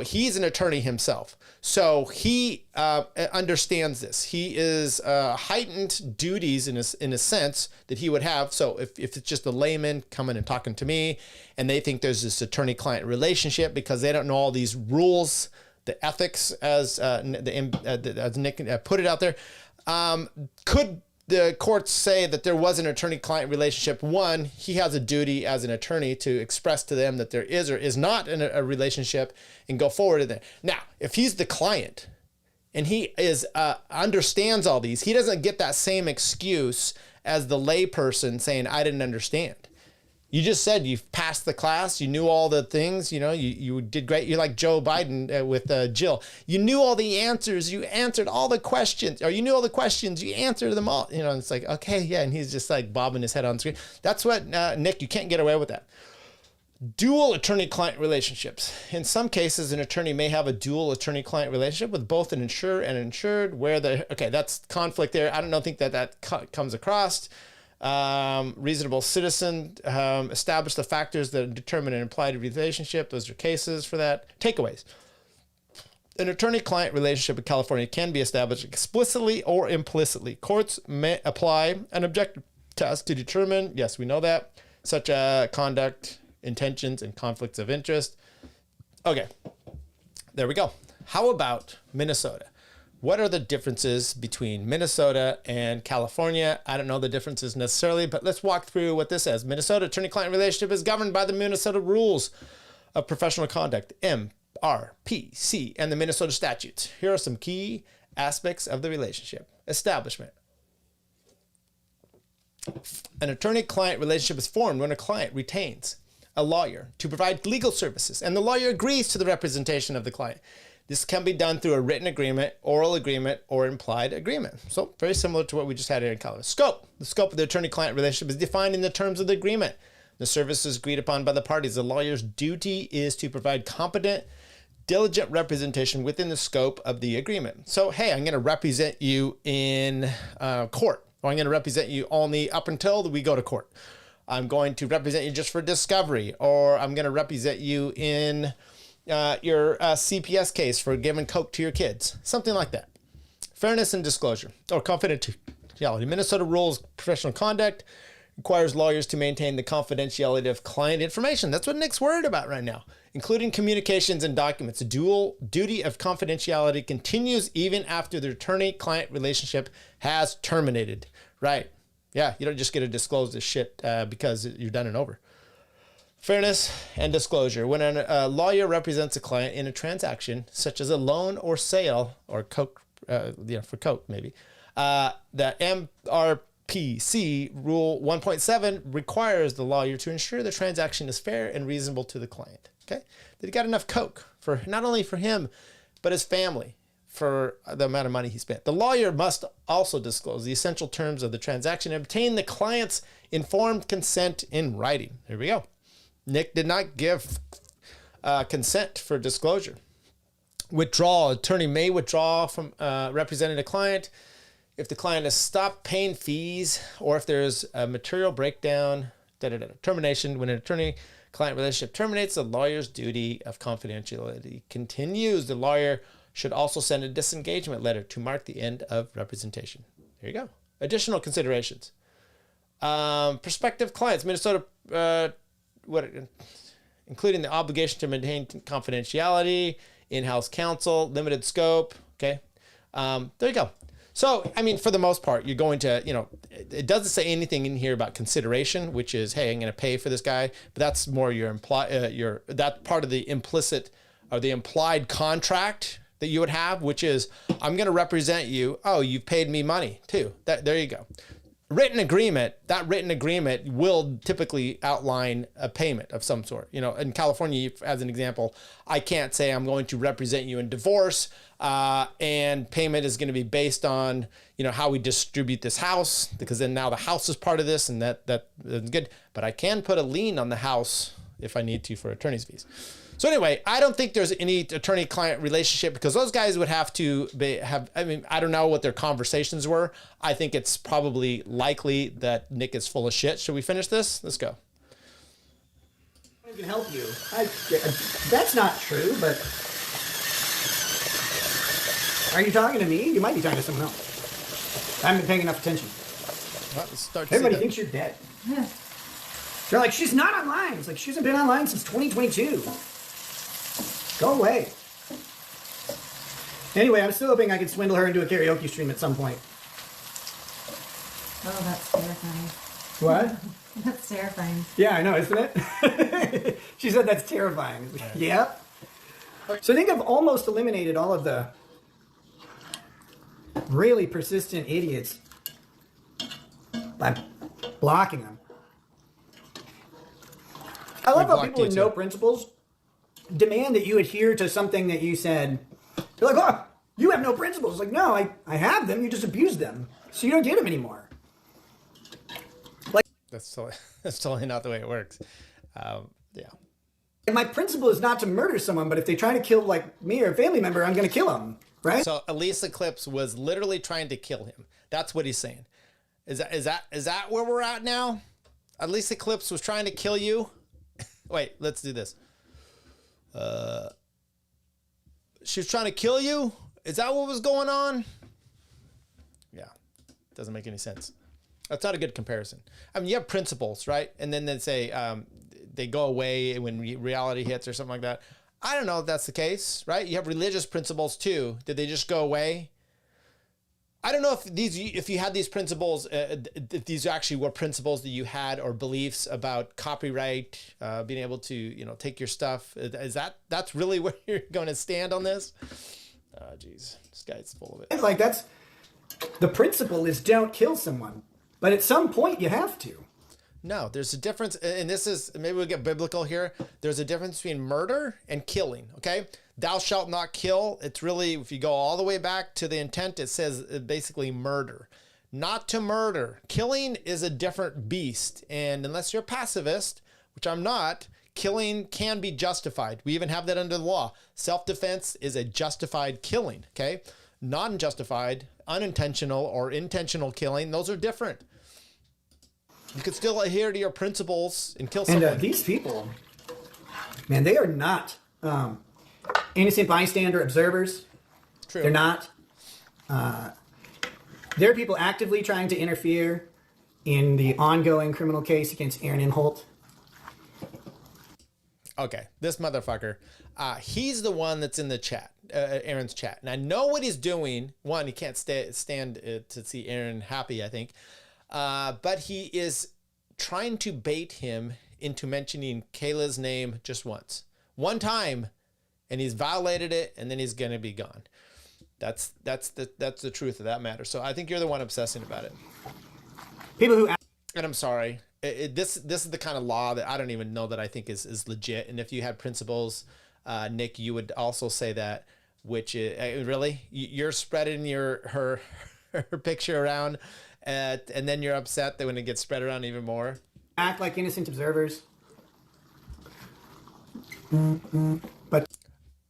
he's an attorney himself. So he understands this. He is heightened duties in a sense that he would have. So if it's just a layman coming and talking to me and they think there's this attorney-client relationship because they don't know all these rules, the ethics as Nick put it out there, could the courts say that there was an attorney-client relationship? One, he has a duty as an attorney to express to them that there is or is not a relationship and go forward in that. Now, if he's the client and he is understands all these, he doesn't get that same excuse as the layperson saying, I didn't understand. You just said you passed the class, you knew all the things, you know, you did great. You're like Joe Biden with Jill. You knew all the answers, you answered all the questions, or you knew all the questions, you answered them all. You know, and it's like, okay, yeah, and he's just like bobbing his head on the screen. That's what, Nick, you can't get away with that. Dual attorney-client relationships. In some cases, an attorney may have a dual attorney-client relationship with both an insurer and an insured, where okay, that's conflict there. I don't think that comes across. Reasonable citizen, establish the factors that determine an implied relationship. Those are cases for that. Takeaways. An attorney-client relationship in California can be established explicitly or implicitly. Courts may apply an objective test to determine, yes, we know that, such conduct, intentions, and conflicts of interest. Okay, there we go. How about Minnesota? What are the differences between Minnesota and California? I don't know the differences necessarily, but let's walk through what this says. Minnesota attorney-client relationship is governed by the Minnesota Rules of Professional Conduct, MRPC, and the Minnesota statutes. Here are some key aspects of the relationship. Establishment. An attorney-client relationship is formed when a client retains a lawyer to provide legal services, and the lawyer agrees to the representation of the client. This can be done through a written agreement, oral agreement, or implied agreement. So very similar to what we just had here in Colorado. Scope. The scope of the attorney-client relationship is defined in the terms of the agreement. The services agreed upon by the parties. The lawyer's duty is to provide competent, diligent representation within the scope of the agreement. So, hey, I'm going to represent you in court, or I'm going to represent you only up until we go to court. I'm going to represent you just for discovery, or I'm going to represent you in your CPS case for giving coke to your kids, something like that. Fairness and disclosure, or confidentiality. Minnesota Rules Professional Conduct requires lawyers to maintain the confidentiality of client information. That's what Nick's worried about right now, including communications and documents. The dual duty of confidentiality continues even after the attorney-client relationship has terminated. Right. Yeah, you don't just get to disclose this shit because you're done and over. Fairness and disclosure. When a lawyer represents a client in a transaction, such as a loan or sale, or coke, for coke maybe, the MRPC Rule 1.7 requires the lawyer to ensure the transaction is fair and reasonable to the client. Okay, that he got enough coke for not only for him, but his family, for the amount of money he spent. The lawyer must also disclose the essential terms of the transaction and obtain the client's informed consent in writing. There we go. Nick did not give consent for disclosure. Withdrawal. Attorney may withdraw from representing a client if the client has stopped paying fees, or if there's a material breakdown. Termination. When an attorney-client relationship terminates, the lawyer's duty of confidentiality continues. The lawyer should also send a disengagement letter to mark the end of representation. There you go. Additional considerations. Prospective clients. Minnesota... including the obligation to maintain confidentiality, in-house counsel, limited scope. Okay, there you go. So, I mean, for the most part, you're going to, it doesn't say anything in here about consideration, which is, hey, I'm going to pay for this guy, but that's more that part of the implicit or the implied contract that you would have, which is, I'm going to represent you. Oh, you've paid me money too. There you go. Written agreement, that written agreement will typically outline a payment of some sort. In California, as an example, I can't say I'm going to represent you in divorce and payment is going to be based on, how we distribute this house, because then now the house is part of this, and that is good. But I can put a lien on the house if I need to for attorney's fees. So anyway, I don't think there's any attorney-client relationship, because those guys would have to I don't know what their conversations were. I think it's probably likely that Nick is full of shit. Should we finish this? Let's go. I can help you. That's not true, but... Are you talking to me? You might be talking to someone else. I haven't been paying enough attention. Everybody thinks you're dead. Yeah. They're like, she's not online. It's like, she hasn't been online since 2022. Go away. Anyway, I'm still hoping I can swindle her into a karaoke stream at some point. Oh, that's terrifying. What? That's terrifying. Yeah, I know, isn't it? She said that's terrifying. Yeah. So I think I've almost eliminated all of the really persistent idiots by blocking them. I love how people with no principles demand that you adhere to something that you said. They're like, oh, you have no principles. Like, no, I have them. You just abuse them. So you don't get them anymore. Like, that's totally not the way it works. Yeah. And my principle is not to murder someone, but if they try to kill like me or a family member, I'm going to kill them. Right? So Elise Eclipse was literally trying to kill him. That's what he's saying. Is that where we're at now? Elise Eclipse was trying to kill you. Wait, let's do this. She was trying to kill you? Is that what was going on? Yeah. Doesn't make any sense. That's not a good comparison. I mean, you have principles, right? And then they say they go away when reality hits or something like that. I don't know if that's the case, right? You have religious principles too. Did they just go away? I don't know if you had these principles, if these actually were principles that you had or beliefs about copyright, being able to, take your stuff. That's really where you're going to stand on this? Oh, geez, this guy's full of it. Like that's the principle is don't kill someone, but at some point you have to. No, there's a difference, and this is, maybe we'll get biblical here. There's a difference between murder and killing, okay? Thou shalt not kill. It's really, if you go all the way back to the intent, it says basically murder. Not to murder. Killing is a different beast, and unless you're a pacifist, which I'm not, killing can be justified. We even have that under the law. Self-defense is a justified killing, okay? Non-justified, unintentional, or intentional killing, those are different. You could still adhere to your principles and kill someone. And these people, man, they are not innocent bystander observers. True. They're not. There are people actively trying to interfere in the ongoing criminal case against Herren and Holt. Okay, this motherfucker, he's the one that's in the chat, Aaron's chat. And I know what he's doing. One, he can't stand to see Aaron happy, I think. But he is trying to bait him into mentioning Kayla's name just once. One time, and he's violated it, and then he's going to be gone. That's the truth of that matter. So I think you're the one obsessing about it. People who... And I'm sorry. This is the kind of law that I don't even know that I think is legit. And if you had principles, Nick, you would also say that, which is, really? You're spreading her picture around, and then you're upset that when it gets spread around even more? Act like innocent observers. But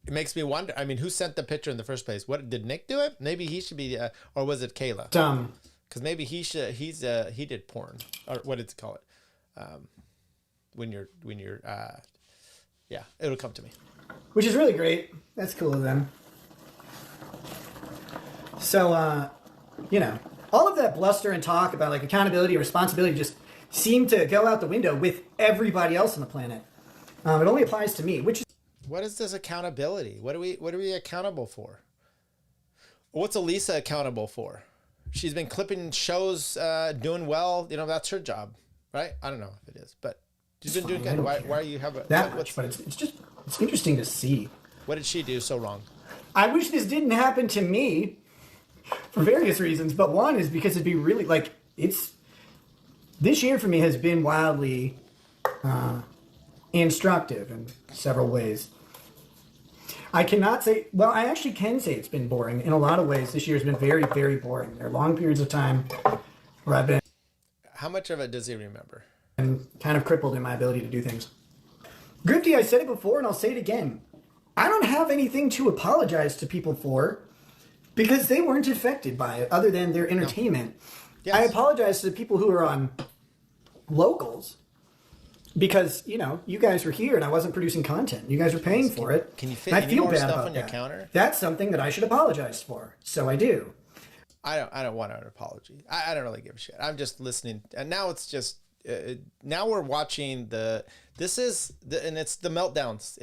it makes me wonder. I mean, who sent the picture in the first place? What did Nick do it? Maybe he should be, or was it Kayla? Because maybe he did porn, or what did it call it? When you're yeah, it'll come to me. Which is really great. That's cool of them. So, all of that bluster and talk about like accountability and responsibility just seem to go out the window with everybody else on the planet. It only applies to me, which is... What is this accountability? What are we accountable for? What's Elisa accountable for? She's been clipping shows, doing well. That's her job, right? I don't know if it is, but she's been doing good. Why you have that much? But it's interesting to see. What did she do so wrong? I wish this didn't happen to me for various reasons, but one is because it'd be really this year for me has been wildly instructive in several ways. I cannot say, well, I actually can say it's been boring. In a lot of ways, this year has been very, very boring. There are long periods of time where I've been... How much of it does he remember? And kind of crippled in my ability to do things. Grifty, I said it before and I'll say it again. I don't have anything to apologize to people for because they weren't affected by it other than their entertainment. No. Yes. I apologize to the people who are on locals because, you guys were here and I wasn't producing content. You guys were paying for it. Can you fit any more stuff on your counter? That's something that I should apologize for. So I do. I don't want an apology. I don't really give a shit. I'm just listening. And now it's just, now we're watching and it's the meltdowns.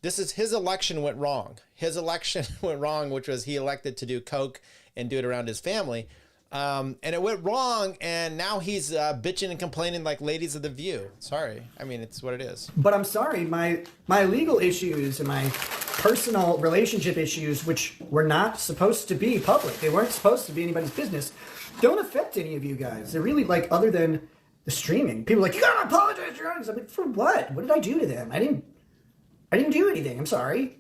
This is his election went wrong. His election went wrong, which was he elected to do coke and do it around his family. And it went wrong, and now he's bitching and complaining like ladies of the View. Sorry. I mean, it's what it is. But I'm sorry, my legal issues and my personal relationship issues, which were not supposed to be public. They weren't supposed to be anybody's business. Don't affect any of you guys. They're really like, other than the streaming. People are like, you gotta apologize to your audience. I'm like, for what? What did I do to them? I didn't do anything. I'm sorry.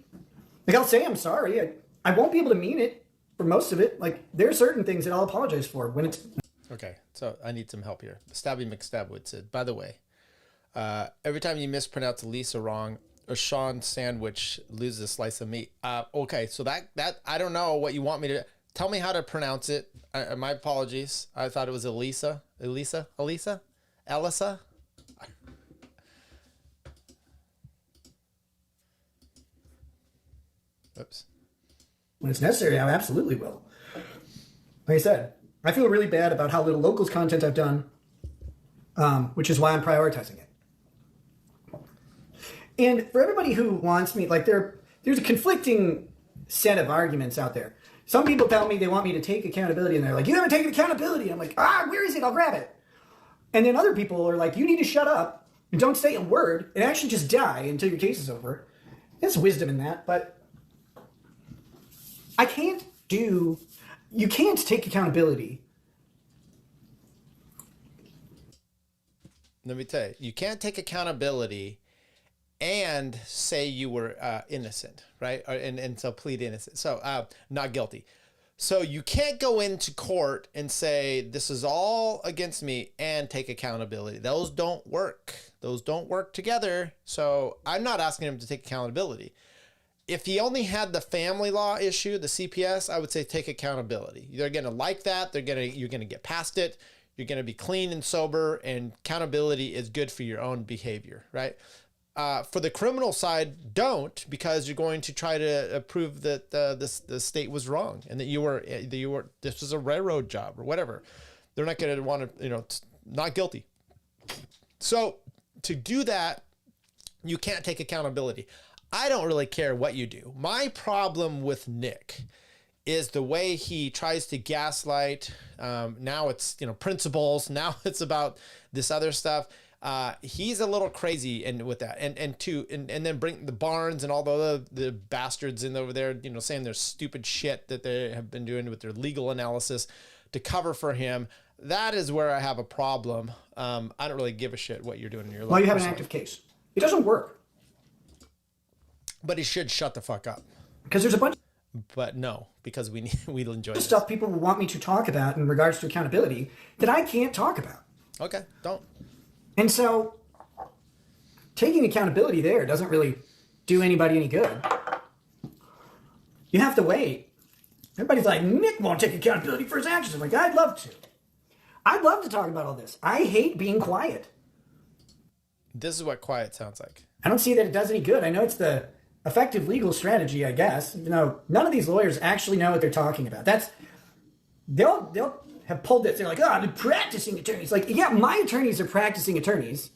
Like, I'll say I'm sorry. I won't be able to mean it for most of it. Like, there are certain things that I'll apologize for when it's... Okay, so I need some help here. Stabby McStabwood said, by the way, every time you mispronounce Lisa wrong, a Sean sandwich loses a slice of meat. Okay, so that I don't know what you want me to... Tell me how to pronounce it. My apologies. I thought it was Elisa. Elisa? Oops. When it's necessary, I absolutely will. Like I said, I feel really bad about how little locals content I've done, which is why I'm prioritizing it. And for everybody who wants me, like there's a conflicting set of arguments out there. Some people tell me they want me to take accountability, and they're like, you haven't taken accountability. I'm like, where is it? I'll grab it. And then other people are like, you need to shut up and don't say a word and actually just die until your case is over. There's wisdom in that, but you can't take accountability. Let me tell you, you can't take accountability and say you were innocent, right? And so plead innocent. So not guilty. So you can't go into court and say, this is all against me and take accountability. Those don't work. Those don't work together. So I'm not asking him to take accountability. If he only had the family law issue, the CPS, I would say take accountability. They're going to like that. You're going to get past it. You're going to be clean and sober, and accountability is good for your own behavior, right? For the criminal side, don't, because you're going to try to prove that the state was wrong and that you were this was a railroad job or whatever. They're not going to want to, not guilty. So to do that, you can't take accountability. I don't really care what you do. My problem with Nick is the way he tries to gaslight. Now it's, principles. Now it's about this other stuff. He's a little crazy with that. And then bring the Barnes and all the bastards in over there, saying their stupid shit that they have been doing with their legal analysis to cover for him. That is where I have a problem. I don't really give a shit what you're doing in your life. Well, you have an active case. It doesn't work. But he should shut the fuck up. Because there's a bunch. But no, because we enjoy this stuff people want me to talk about in regards to accountability that I can't talk about. Okay, don't. And so taking accountability there doesn't really do anybody any good. You have to wait. Everybody's like, Nick won't take accountability for his actions. I'm like, I'd love to. I'd love to talk about all this. I hate being quiet. This is what quiet sounds like. I don't see that it does any good. I know it's the effective legal strategy, I guess. None of these lawyers actually know what they're talking about. They'll have pulled this. They're like, I'm practicing attorneys. Like, yeah, my attorneys are practicing attorneys.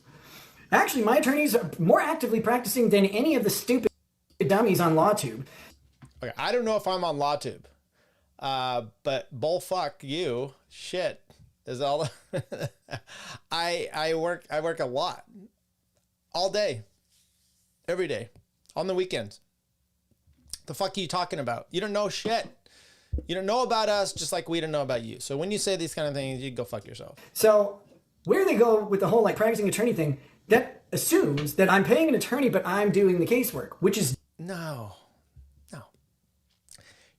Actually, my attorneys are more actively practicing than any of the stupid dummies on Lawtube. Okay, I don't know if I'm on Lawtube, but bullfuck you, shit is all. I work a lot, all day, every day, on the weekends. The fuck are you talking about? You don't know shit. You don't know about us, just like we don't know about you. So when you say these kind of things, you go fuck yourself. So where they go with the whole practicing attorney thing, that assumes that I'm paying an attorney, but I'm doing the casework, which is no.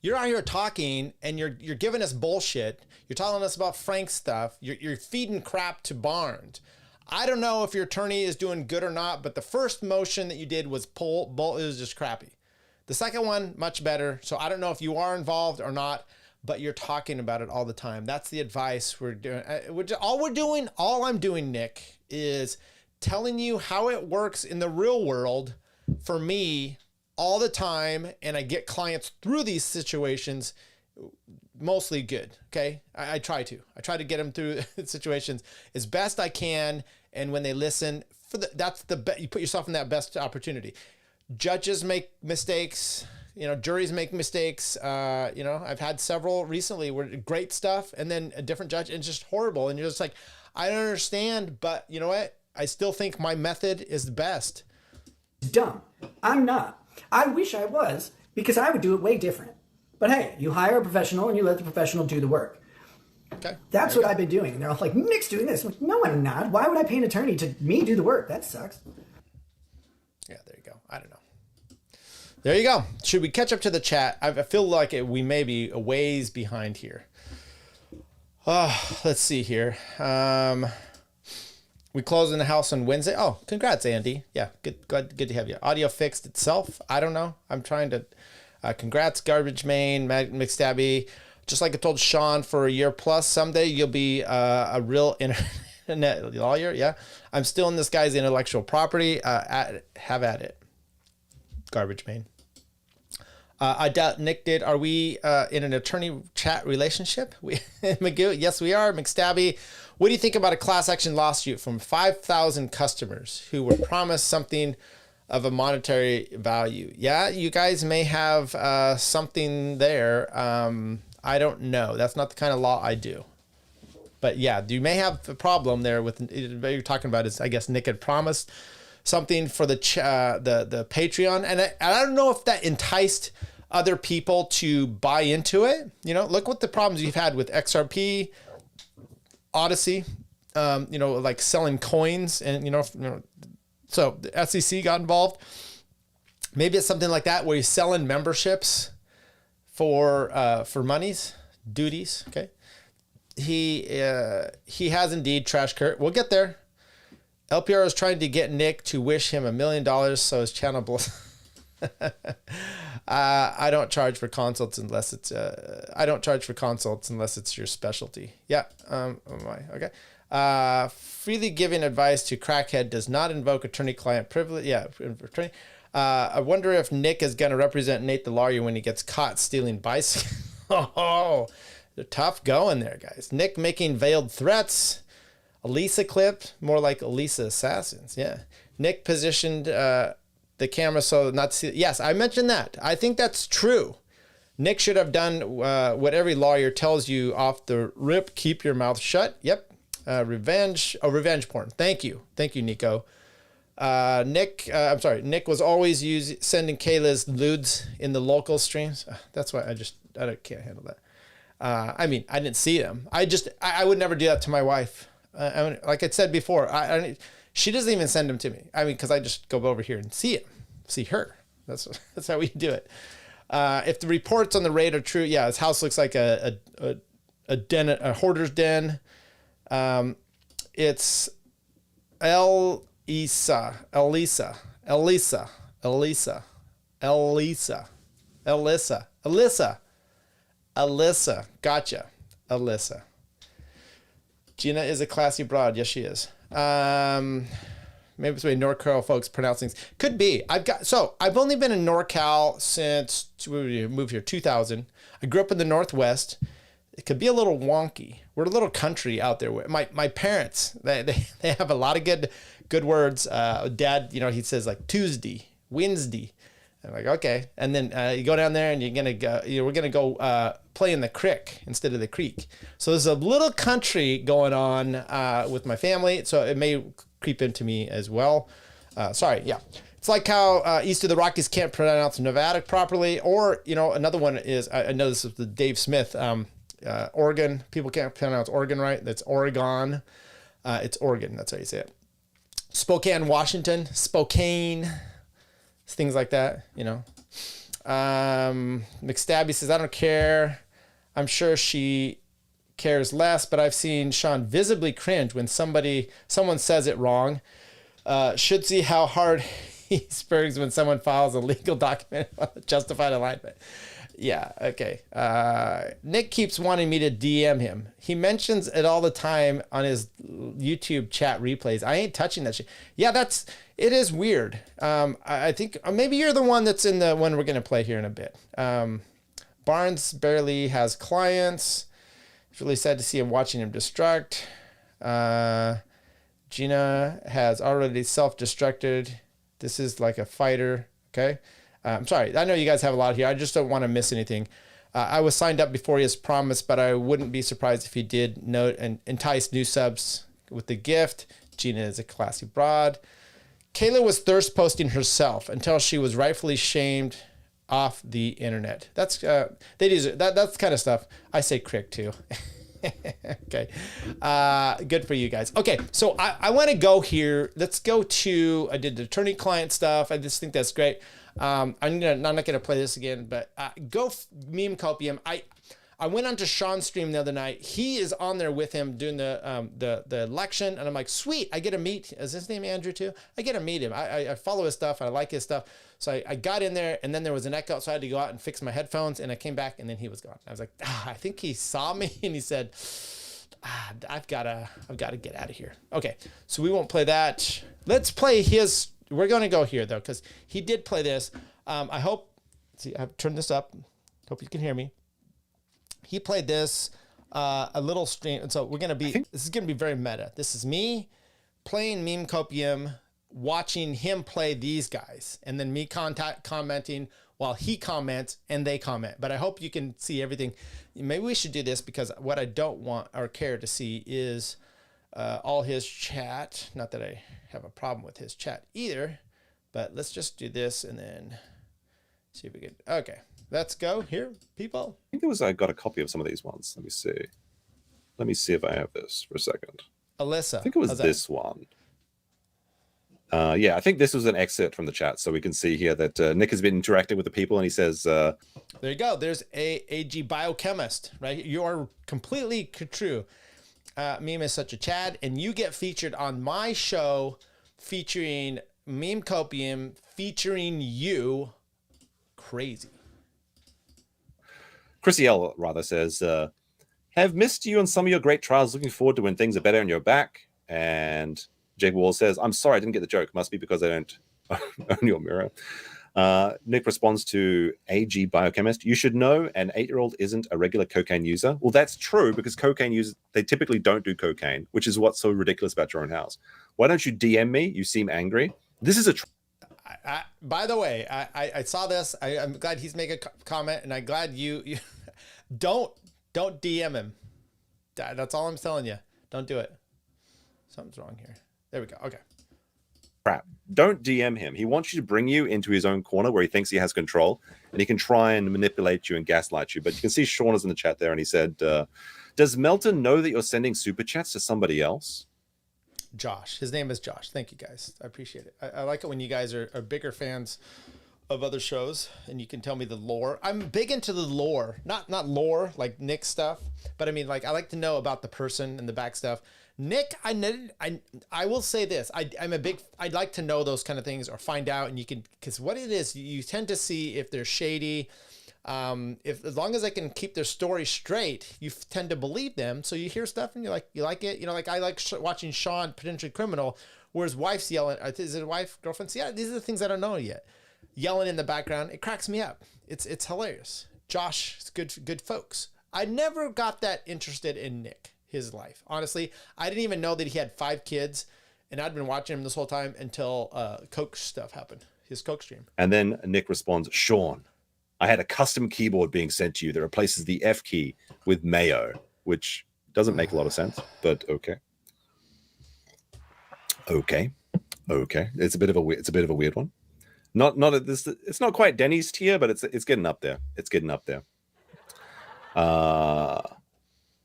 You're out here talking and you're giving us bullshit. You're telling us about Frank stuff. You're feeding crap to Barnes. I don't know if your attorney is doing good or not, but the first motion that you did was it was just crappy. The second one, much better. So I don't know if you are involved or not, but you're talking about it all the time. That's the advice we're doing. All I'm doing, Nick, is telling you how it works in the real world for me all the time. And I get clients through these situations mostly good. Okay. I try to get them through situations as best I can. And when they listen, you put yourself in that best opportunity. Judges make mistakes, juries make mistakes. I've had several recently where great stuff and then a different judge and it's just horrible. And you're just like, I don't understand, but you know what? I still think my method is the best. Dumb. I'm not. I wish I was, because I would do it way different. But hey, you hire a professional and you let the professional do the work. Okay. That's what I've been doing. And they're all like, Nick's doing this. I'm like, no, I'm not. Why would I pay an attorney to me do the work? That sucks. Yeah, there you go. I don't know. There you go. Should we catch up to the chat? I feel like we may be a ways behind here. Let's see here. We closed in the house on Wednesday. Oh, congrats, Andy. Yeah, good to have you. Audio fixed itself. I don't know. I'm trying to. Congrats, Garbage Main, McStabby. Just like I told Sean, for a year plus, someday you'll be a real internet lawyer. Yeah, I'm still in this guy's intellectual property. Have at it, Garbage Main. I doubt Nick did. Are we in an attorney chat relationship? Magoo, yes, we are. McStabby, what do you think about a class action lawsuit from 5,000 customers who were promised something of a monetary value? Yeah, you guys may have something there. I don't know. That's not the kind of law I do. But yeah, you may have a problem there with what you're talking about is, I guess, Nick had promised something for the Patreon. And I don't know if that enticed other people to buy into it. You know, look what the problems you've had with XRP, Odyssey, like selling coins and, so the SEC got involved. Maybe it's something like that where you're selling memberships for monies, duties. Okay. He has indeed trashed Kurt. We'll get there. LPR is trying to get Nick to wish him $1 million so his channel I don't charge for consults unless it's your specialty. Yeah. Okay. Freely giving advice to crackhead does not invoke attorney-client privilege. Yeah. Attorney. I wonder if Nick is going to represent Nate the lawyer when he gets caught stealing bicycles. Oh, they're tough going there, guys. Nick making veiled threats. Elisa clip, more like Elisa assassins. Yeah. Nick positioned the camera so not to see. Yes, I mentioned that. I think that's true. Nick should have done what every lawyer tells you off the rip. Keep your mouth shut. Yep. Revenge porn. Thank you, Nico. Nick was always sending Kayla's lewds in the local streams. That's why I can't handle that. I mean, I didn't see them. I would never do that to my wife. Like I said before, she doesn't even send them to me. I mean, because I just go over here and see her. That's how we do it. If the reports on the raid are true, yeah, his house looks like a den, a hoarder's den. It's Elisa. Gotcha. Alyssa. Gina is a classy broad. Yes, she is. Maybe it's the way NorCal folks pronounce things. Could be. I've only been in NorCal since we moved here, 2000. I grew up in the Northwest. It could be a little wonky. We're a little country out there. My parents, they have a lot of good words. Dad, he says like Tuesday, Wednesday. I'm like, okay. And then you go down there and we're gonna go play in the creek instead of the creek. So there's a little country going on with my family. So it may creep into me as well. Sorry, yeah. It's like how east of the Rockies can't pronounce Nevada properly. Or, another one is, I know this is the Dave Smith, Oregon. People can't pronounce Oregon right. That's Oregon. It's Oregon. That's how you say it. Spokane, Washington. Spokane. Things like that, McStabby says, I don't care. I'm sure she cares less, but I've seen Sean visibly cringe when someone says it wrong. Should see how hard he spurgs when someone files a legal document on a justified alignment. Yeah, okay. Nick keeps wanting me to DM him. He mentions it all the time on his YouTube chat replays. I ain't touching that shit. Yeah, it is weird. I think maybe you're the one that's in the one we're going to play here in a bit. Barnes barely has clients. It's really sad to see him watching him destruct. Gina has already self-destructed. This is like a fighter. Okay. I'm sorry. I know you guys have a lot here. I just don't want to miss anything. I was signed up before he has promised, but I wouldn't be surprised if he did note and entice new subs with the gift. Gina is a classy broad. Kayla was thirst posting herself until she was rightfully shamed off the internet. That's that's kind of stuff I say crick too. Okay. Good for you guys. Okay, so I want to go here. Let's go to, I did the attorney-client stuff. I just think that's great. I'm not gonna play this again, but go meme copium. I went onto Sean's stream the other night. He is on there with him doing the election, and I'm like, sweet, I get to meet. Is his name Andrew too? I get to meet him. I follow his stuff. I like his stuff. So I got in there, and then there was an echo, so I had to go out and fix my headphones, and I came back, and then he was gone. I was like, I think he saw me, and he said, I've got to get out of here. Okay, so we won't play that. Let's play his. We're going to go here though, because he did play this. I hope. See, I've turned this up. Hope you can hear me. He played this a little stream, and so we're gonna be. This is gonna be very meta. This is me playing meme copium, watching him play these guys, and then me commenting while he comments and they comment. But I hope you can see everything. Maybe we should do this, because what I don't want or care to see is all his chat. Not that I have a problem with his chat either, but let's just do this and then see if we can. Okay. Let's go here, people. I think there was, I got a copy of some of these ones. Let me see. Let me see if I have this for a second. Alyssa. I think it was this one. Yeah, I think this was an excerpt from the chat. So we can see here that Nick has been interacting with the people, and he says... there you go. There's a AG biochemist, right? You are completely true. Meme is such a Chad, and you get featured on my show featuring Meme Copium, featuring you. Crazy. Chrissy L rather says, have missed you on some of your great trials. Looking forward to when things are better on your back. And Jake Wall says, I'm sorry, I didn't get the joke. Must be because I don't own your mirror. Nick responds to AG Biochemist. You should know an 8-year-old isn't a regular cocaine user. Well, that's true, because cocaine users, they typically don't do cocaine, which is what's so ridiculous about your own house. Why don't you DM me? You seem angry. This is a... by the way, I saw this. I'm glad he's making a comment, and I'm glad you don't DM him. That's all I'm telling you. Don't do it. Something's wrong here. There we go. Okay. Crap. Don't DM him. He wants you to bring you into his own corner where he thinks he has control, and he can try and manipulate you and gaslight you. But you can see Sean is in the chat there, and he said, does Melton know that you're sending super chats to somebody else? Josh. His name is Josh. Thank you, guys. I appreciate it. I like it when you guys are bigger fans of other shows, and you can tell me the lore. I'm big into the lore. Not lore like Nick stuff, but I mean, like, I like to know about the person and the back stuff. Nick, I will say this. I'd like to know those kind of things, or find out, and you can, because what it is, you tend to see if they're shady. As long as I can keep their story straight, you tend to believe them. So you hear stuff and you like it. You know, like I like watching Sean, potentially criminal, where his wife's yelling. Is it a wife, girlfriend? So yeah, these are the things I don't know yet. Yelling in the background, it cracks me up. It's hilarious. Josh is good folks. I never got that interested in Nick, his life. Honestly, I didn't even know that he had 5 kids, and I'd been watching him this whole time until Coke stuff happened. His Coke stream. And then Nick responds, Sean, I had a custom keyboard being sent to you that replaces the F key with mayo, which doesn't make a lot of sense, but okay. Okay. It's a bit of a weird one. Not at this. It's not quite Denny's tier, but it's getting up there. It's getting up there.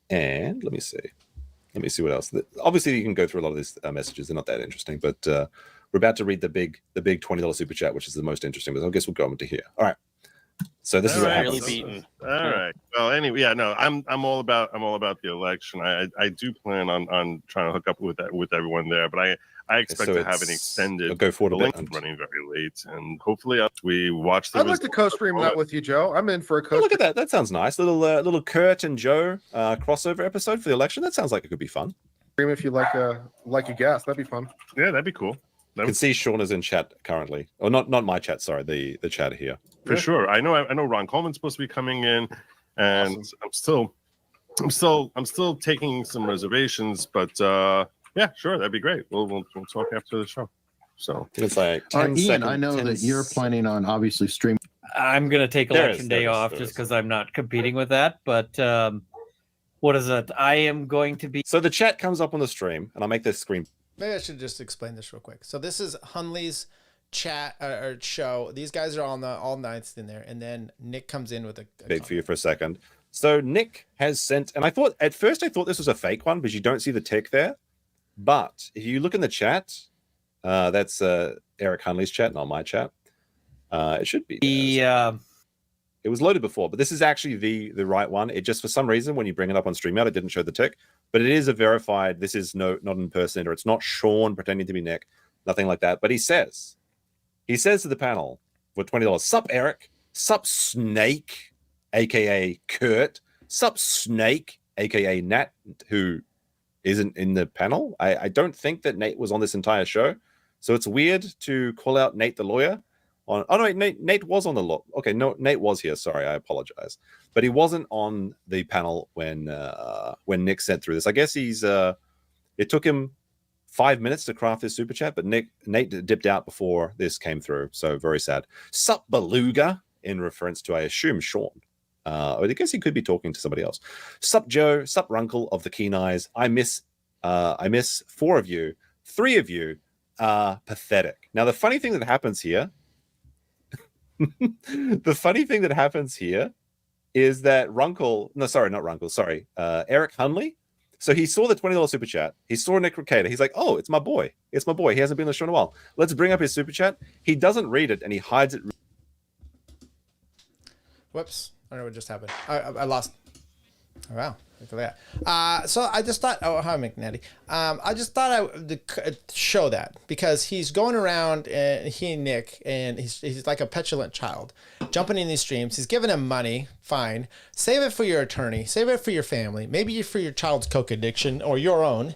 And let me see what else. Obviously, you can go through a lot of these messages. They're not that interesting, but we're about to read the big $20 super chat, which is the most interesting. But I guess we'll go into here. All right. So this is what happens. All right. Well, anyway, yeah, no, I'm all about the election. I do plan on trying to hook up with everyone there, but I expect to have an extended. I'll go forward a bit. Running very late, and hopefully we watch the. I'd like to co-stream that with you, Joe. I'm in for a co-stream. Oh, look at that. That sounds nice. Little Kurt and Joe crossover episode for the election. That sounds like it could be fun. Stream if you like a guest. That'd be fun. Yeah, that'd be cool. You can see Sean is in chat currently. Or not my chat, sorry, the chat here. For sure. I know Ron Coleman's supposed to be coming in, and awesome. I'm still taking some reservations, but yeah, sure, that'd be great. We'll talk after the show. So it's like 10 Ian, seconds, I know that you're planning on obviously streaming. I'm gonna take election day off just because I'm not competing with that, but what is it? I am going to be. So the chat comes up on the stream, and I make this screen Maybe I should just explain this real quick. So this is Hunley's chat or show. These guys are all nights in there, and then Nick comes in with a big for you for a second. So Nick has sent, and at first I thought this was a fake one because you don't see the tick there. But if you look in the chat, that's Eric Hunley's chat, not my chat. It should be. It was loaded before, but this is actually the right one. It just, for some reason, when you bring it up on StreamYard, it didn't show the tick. But it is a verified. This is not an impersonator. It's not Sean pretending to be Nick. Nothing like that. But he says to the panel for $20, "Sup, Eric? Sup, Snake, aka Kurt? Sup, Snake, aka Nat, who isn't in the panel? I don't think that Nate was on this entire show, so it's weird to call out Nate the lawyer." Oh no, Nate was on the law. Okay, no, Nate was here. Sorry, I apologize, but he wasn't on the panel when Nick sent through this. I guess it took him 5 minutes to craft this super chat, but Nate dipped out before this came through. So very sad. Sup, Beluga, in reference to, I assume, Sean. I guess he could be talking to somebody else. Sup, Joe. Sup, Runkle of the Keen Eyes. I miss 4 of you. 3 of you are pathetic. Now the funny thing that happens here. The funny thing that happens here is that Eric Hunley. So he saw the $20 super chat. He saw Nick Rekieta. He's like, "Oh, it's my boy. It's my boy. He hasn't been on the show in a while. Let's bring up his super chat." He doesn't read it and he hides it. Whoops! I don't know what just happened. I lost. Oh, wow. Look at that. So I just thought, hi, McNatty. I just thought I would show that because he's going around and he and Nick, and he's like a petulant child jumping in these streams. He's giving him money. Fine. Save it for your attorney. Save it for your family. Maybe for your child's coke addiction or your own.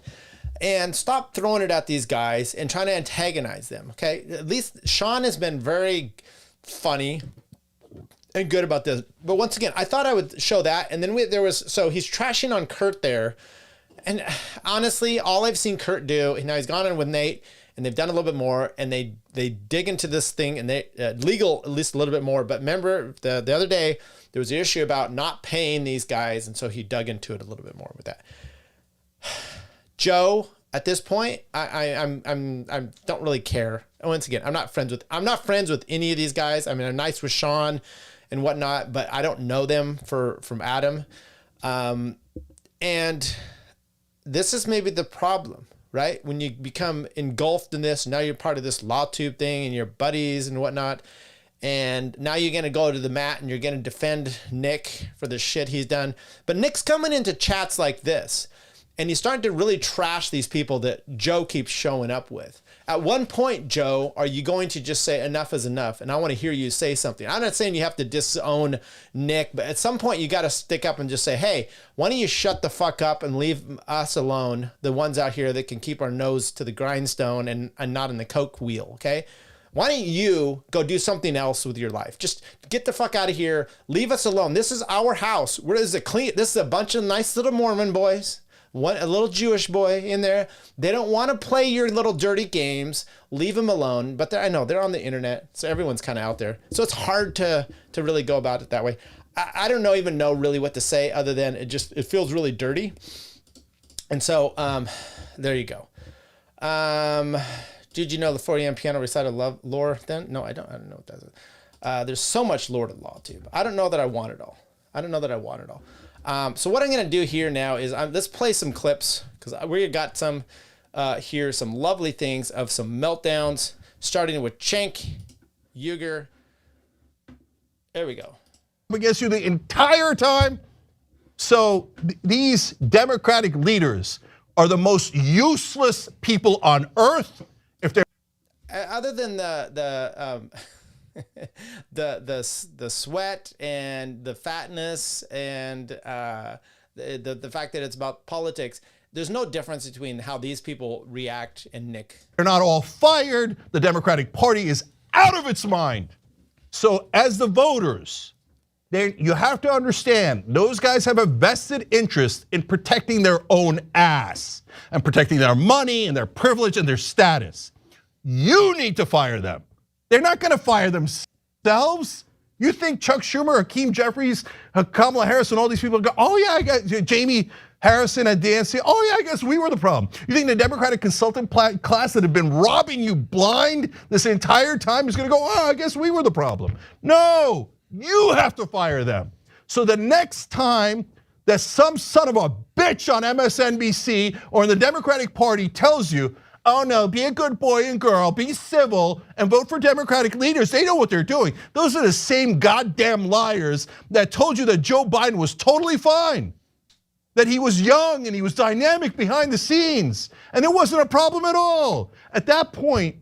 And stop throwing it at these guys and trying to antagonize them. Okay. At least Sean has been very funny and good about this, but once again, I thought I would show that, and then so he's trashing on Kurt there, and honestly, all I've seen Kurt do, now he's gone in with Nate, and they've done a little bit more, and they dig into this thing, and they legal at least a little bit more. But remember the other day there was the issue about not paying these guys, and so he dug into it a little bit more with that. Joe, at this point, I don't really care. Once again, I'm not friends with any of these guys. I mean, I'm nice with Sean and whatnot, but I don't know them from Adam. And this is maybe the problem, right? When you become engulfed in this, now you're part of this Lawtube thing and your buddies and whatnot. And now you're going to go to the mat and you're going to defend Nick for the shit he's done. But Nick's coming into chats like this, and he's starting to really trash these people that Joe keeps showing up with. At one point, Joe, are you going to just say enough is enough? And I want to hear you say something. I'm not saying you have to disown Nick, but at some point you got to stick up and just say, "Hey, why don't you shut the fuck up and leave us alone, the ones out here that can keep our nose to the grindstone and not in the coke wheel, okay? Why don't you go do something else with your life? Just get the fuck out of here. Leave us alone. This is our house. This is a bunch of nice little Mormon boys. A little Jewish boy in there. They don't want to play your little dirty games. Leave them alone." But I know they're on the internet, so everyone's kind of out there. So it's hard to really go about it that way. I don't even know really what to say other than it feels really dirty. And so there you go. Did you know the 4 a.m. piano recital lore then? No, I don't know what that is. There's so much lore to Lawtube. I don't know that I want it all. So what I'm going to do here now is let's play some clips because we got some here, some lovely things of some meltdowns, starting with Cenk, Uyghur. There we go. Against you the entire time. So these Democratic leaders are the most useless people on earth. If they're other than the sweat and the fatness and the fact that it's about politics, there's no difference between how these people react and Nick. They're not all fired. The Democratic Party is out of its mind. So as the voters, you have to understand those guys have a vested interest in protecting their own ass and protecting their money and their privilege and their status. You need to fire them. They're not going to fire themselves. You think Chuck Schumer, Hakeem Jeffries, Kamala Harris, and all these people go, "Oh yeah, I got Jamie Harrison and Dancy, oh yeah, I guess we were the problem. You think the Democratic consultant class that had been robbing you blind this entire time is gonna go, oh, I guess we were the problem. No, you have to fire them. So the next time that some son of a bitch on MSNBC or in the Democratic Party tells you, oh no, be a good boy and girl, be civil, and vote for Democratic leaders, they know what they're doing. Those are the same goddamn liars that told you that Joe Biden was totally fine, that he was young and he was dynamic behind the scenes, and it wasn't a problem at all. At that point,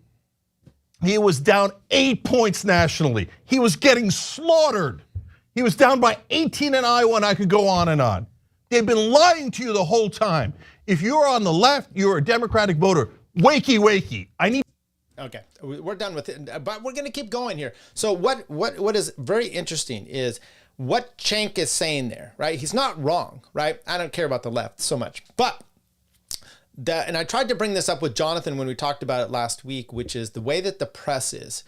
he was down 8 points nationally. He was getting slaughtered. He was down by 18 in Iowa, and I could go on and on. They've been lying to you the whole time. If you're on the left, you're a Democratic voter. Wakey, wakey. I need. Okay, we're done with it, but we're going to keep going here. So what is very interesting is what Cenk is saying there, right? He's not wrong, right? I don't care about the left so much, but and I tried to bring this up with Jonathan when we talked about it last week, which is the way that the press is.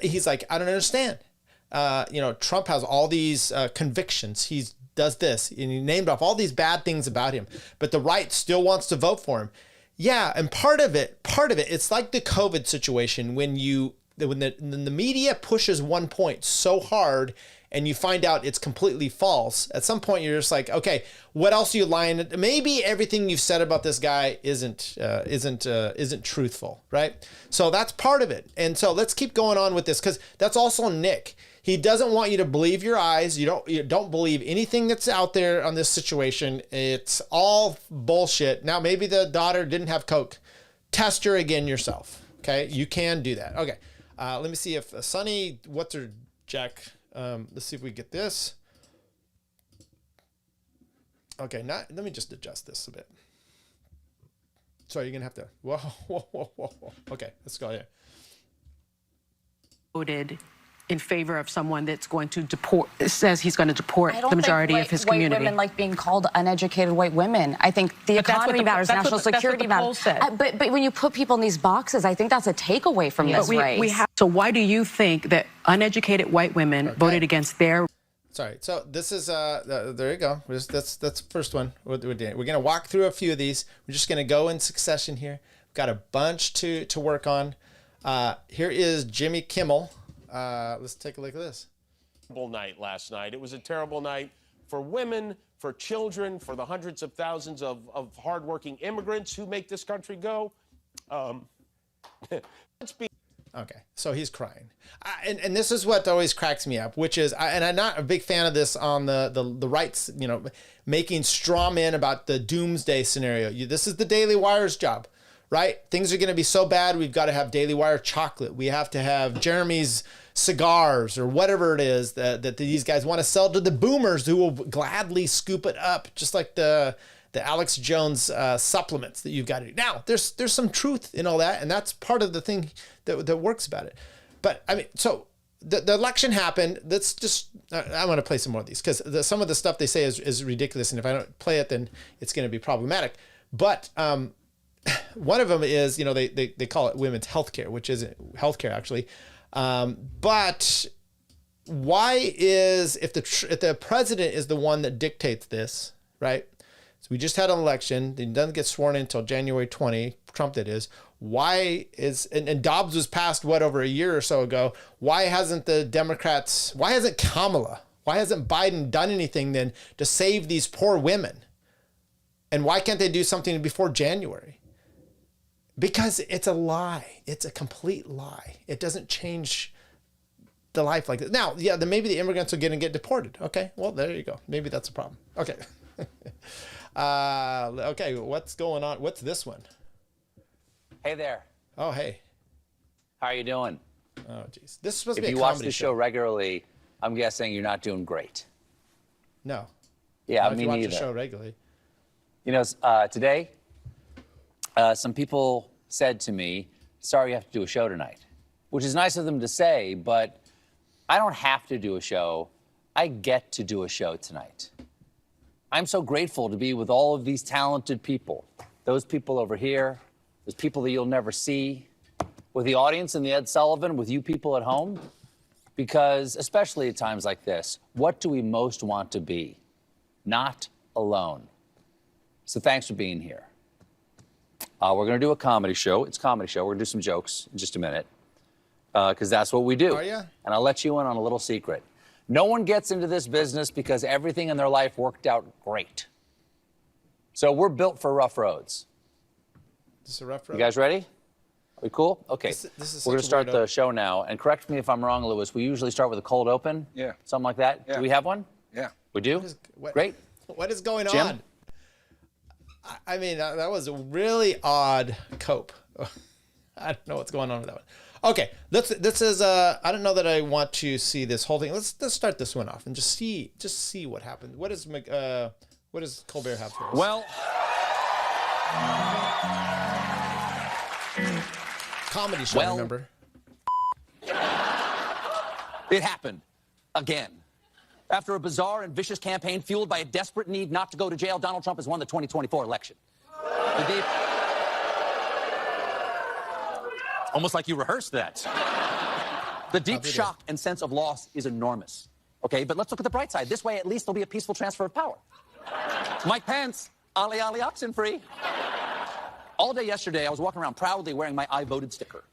He's like, I don't understand. Trump has all these convictions. He does this, and he named off all these bad things about him, but the right still wants to vote for him. Yeah, and part of it, it's like the COVID situation when the media pushes one point so hard and you find out it's completely false. At some point, you're just like, okay, what else are you lying? Maybe everything you've said about this guy isn't truthful, right? So that's part of it. And so let's keep going on with this because that's also Nick. He doesn't want you to believe your eyes. You don't believe anything that's out there on this situation. It's all bullshit. Now, maybe the daughter didn't have Coke. Test her again yourself, okay? You can do that. Okay, let me see if Sonny, what's her, Jack? Let's see if we get this. Okay, let me just adjust this a bit. Sorry, you're gonna have to, whoa. Okay, let's go here. Voted in favor of someone that's going to deport, says he's going to deport the majority of his community. White women like being called uneducated white women. I think the economy matters, national security matters. But when you put people in these boxes, I think that's a takeaway from this race. So why do you think that uneducated white women voted against their? Sorry. So this is there you go. That's the first one. We're going to walk through a few of these. We're just going to go in succession here. We've got a bunch to work on. Here is Jimmy Kimmel. Let's take a look at this. Terrible night last night. It was a terrible night for women, for children, for the hundreds of thousands of hardworking immigrants who make this country go. Okay, so he's crying. And this is what always cracks me up, which is, and I'm not a big fan of this on the right's, making straw men about the doomsday scenario. This is the Daily Wire's job. Right? Things are going to be so bad, we've got to have Daily Wire chocolate. We have to have Jeremy's cigars or whatever it is that these guys want to sell to the boomers who will gladly scoop it up, just like the Alex Jones supplements that you've got to do. Now, there's some truth in all that, and that's part of the thing that works about it. But, I mean, so the election happened. Let's just, I want to play some more of these because some of the stuff they say is ridiculous, and if I don't play it, then it's going to be problematic. But one of them is, they call it women's healthcare, which isn't healthcare actually. But why is, if the president is the one that dictates this, right? So we just had an election. He doesn't get sworn in until January 20, Trump that is. Why is, and Dobbs was passed, over a year or so ago. Why hasn't the Democrats, why hasn't Kamala, why hasn't Biden done anything then to save these poor women? And why can't they do something before January? Because it's a lie. It's a complete lie. It doesn't change the life like that. Now, yeah, then maybe the immigrants are going to get deported. Okay, well, there you go. Maybe that's a problem. Okay. Okay, what's going on? What's this one? Hey there. Oh, hey. How are you doing? Oh, geez. This is supposed to be a comedy show. If you watch the show regularly, I'm guessing you're not doing great. No. Yeah, me neither. If you watch the show regularly. Today, some people said to me, sorry you have to do a show tonight, which is nice of them to say, but I don't have to do a show. I get to do a show tonight. I'm so grateful to be with all of these talented people, those people over here, those people that you'll never see, with the audience and the Ed Sullivan, with you people at home, because especially at times like this, what do we most want to be? Not alone. So thanks for being here. We're going to do a comedy show. It's a comedy show. We're going to do some jokes in just a minute because that's what we do. Are ya? And I'll let you in on a little secret. No one gets into this business because everything in their life worked out great. So we're built for rough roads. This is a rough road. You guys ready? Are we cool? Okay. This is we're going to such a start weirdo. the show now. And correct me if I'm wrong, Lewis. We usually start with a cold open. Yeah. Something like that. Yeah. Do we have one? Yeah. We do? Great. What is going Jim? on? I mean, that was a really odd cope. I don't know what's going on with that one. Okay, this is I don't know that I want to see this whole thing. Let's start this one off and just see what happens. What does Colbert have for us? Well, comedy show, remember? It happened again. After a bizarre and vicious campaign fueled by a desperate need not to go to jail, Donald Trump has won the 2024 election. Almost like you rehearsed that. The deep shock and sense of loss is enormous. Okay, but let's look at the bright side. This way, at least there'll be a peaceful transfer of power. Mike Pence, Ali Ali Oxenfree. All day yesterday, I was walking around proudly wearing my I voted sticker.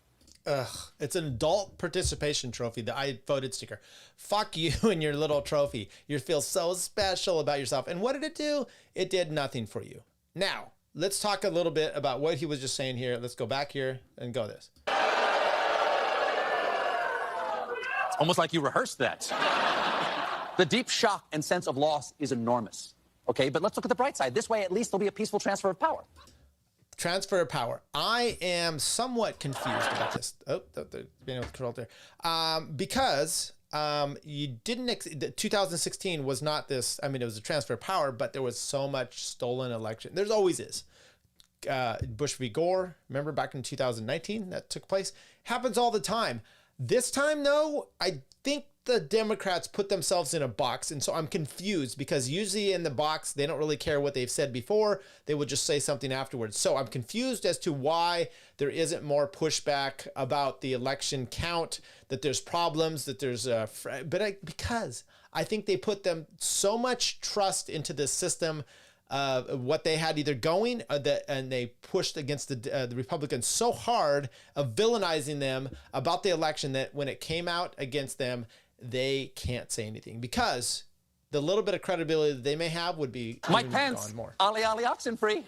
Ugh, it's an adult participation trophy, the I voted sticker. Fuck you and your little trophy. You feel so special about yourself. And what did it do? It did nothing for you. Now, let's talk a little bit about what he was just saying here. Let's go back here and go this. Almost like you rehearsed that. The deep shock and sense of loss is enormous. Okay, but let's look at the bright side. This way, at least there'll be a peaceful transfer of power. Transfer of power. I am somewhat confused about this. Oh, being able to control there. Because you didn't, 2016 was not this, I mean, it was a transfer of power, but there was so much stolen election. There's always is. Bush v. Gore, remember back in 2019 that took place? Happens all the time. This time, though, I think the Democrats put themselves in a box, and so I'm confused because usually in the box, they don't really care what they've said before. They will just say something afterwards. So I'm confused as to why there isn't more pushback about the election count, that there's problems, that there's because I think they put them so much trust into the system, what they had either going, and they pushed against the Republicans so hard of villainizing them about the election that when it came out against them, they can't say anything because the little bit of credibility that they may have would be Mike Pence, more. Ali Ali Oxenfree.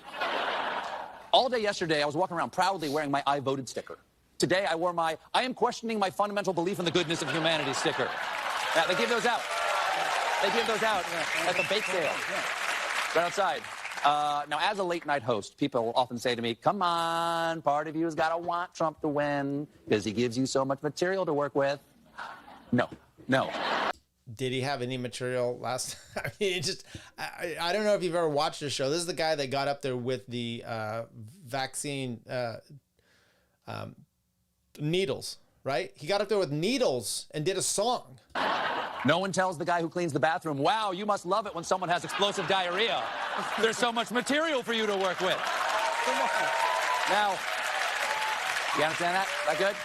All day yesterday, I was walking around proudly wearing my I voted sticker. Today, I wore my I am questioning my fundamental belief in the goodness of humanity sticker. Yeah, they give those out. They give those out at the bake sale. Right outside. Now, as a late night host, people often say to me, come on, part of you's got to want Trump to win because he gives you so much material to work with. No. Did he have any material last? I mean, I don't know if you've ever watched the show. This is the guy that got up there with the vaccine needles, right? He got up there with needles and did a song. No one tells the guy who cleans the bathroom, wow, you must love it when someone has explosive diarrhea. There's so much material for you to work with. Now, you understand that? Is that good?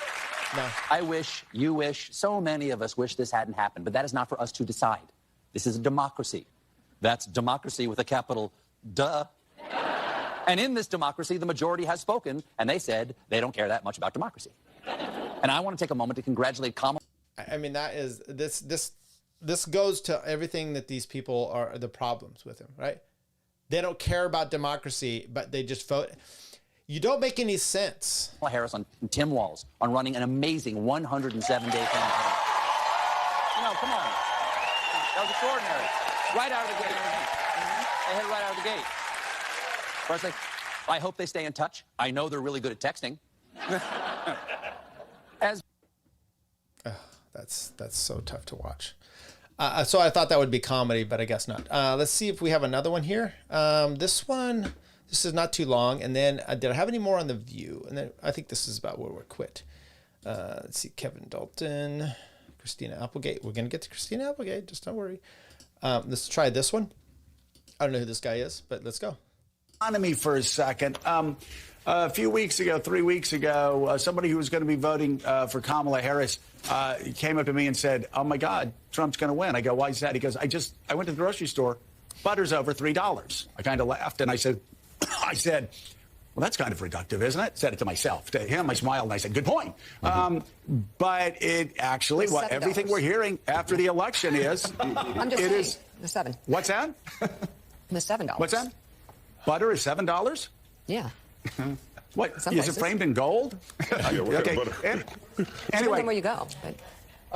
No. I wish, you wish, so many of us wish this hadn't happened, but that is not for us to decide. This is a democracy. That's democracy with a capital duh. And in this democracy, the majority has spoken, and they said they don't care that much about democracy. And I want to take a moment to congratulate Kamala. I mean, that is, this goes to everything that these people are, the problems with him, right? They don't care about democracy, but they just vote. You don't make any sense. Harris and Tim Walz on running an amazing 107-day campaign. No, come on. That was extraordinary. Right out of the gate. They hit it right out of the gate. Firstly, I hope they stay in touch. I know they're really good at texting. That's so tough to watch. So I thought that would be comedy, but I guess not. Let's see if we have another one here. This is not too long. And then did I have any more on The View? And then I think this is about where we're quit. Let's see, Kevin Dalton, Christina Applegate. We're going to get to Christina Applegate. Just don't worry. Let's try this one. I don't know who this guy is, but let's go. Economy for a second. A few weeks ago, 3 weeks ago, somebody who was going to be voting for Kamala Harris came up to me and said, oh, my God, Trump's going to win. I go, why is that? He goes, I went to the grocery store Butter's over $3. I kind of laughed and I said, well, that's kind of reductive, isn't it? Said it to myself. To him, I smiled and I said, good point. But it actually, what everything we're hearing after the election is, I'm just saying, the $7. What's that? The $7. What's that? Butter is $7? Yeah. What? Is it framed in gold? Okay. Anyway, where you go. But...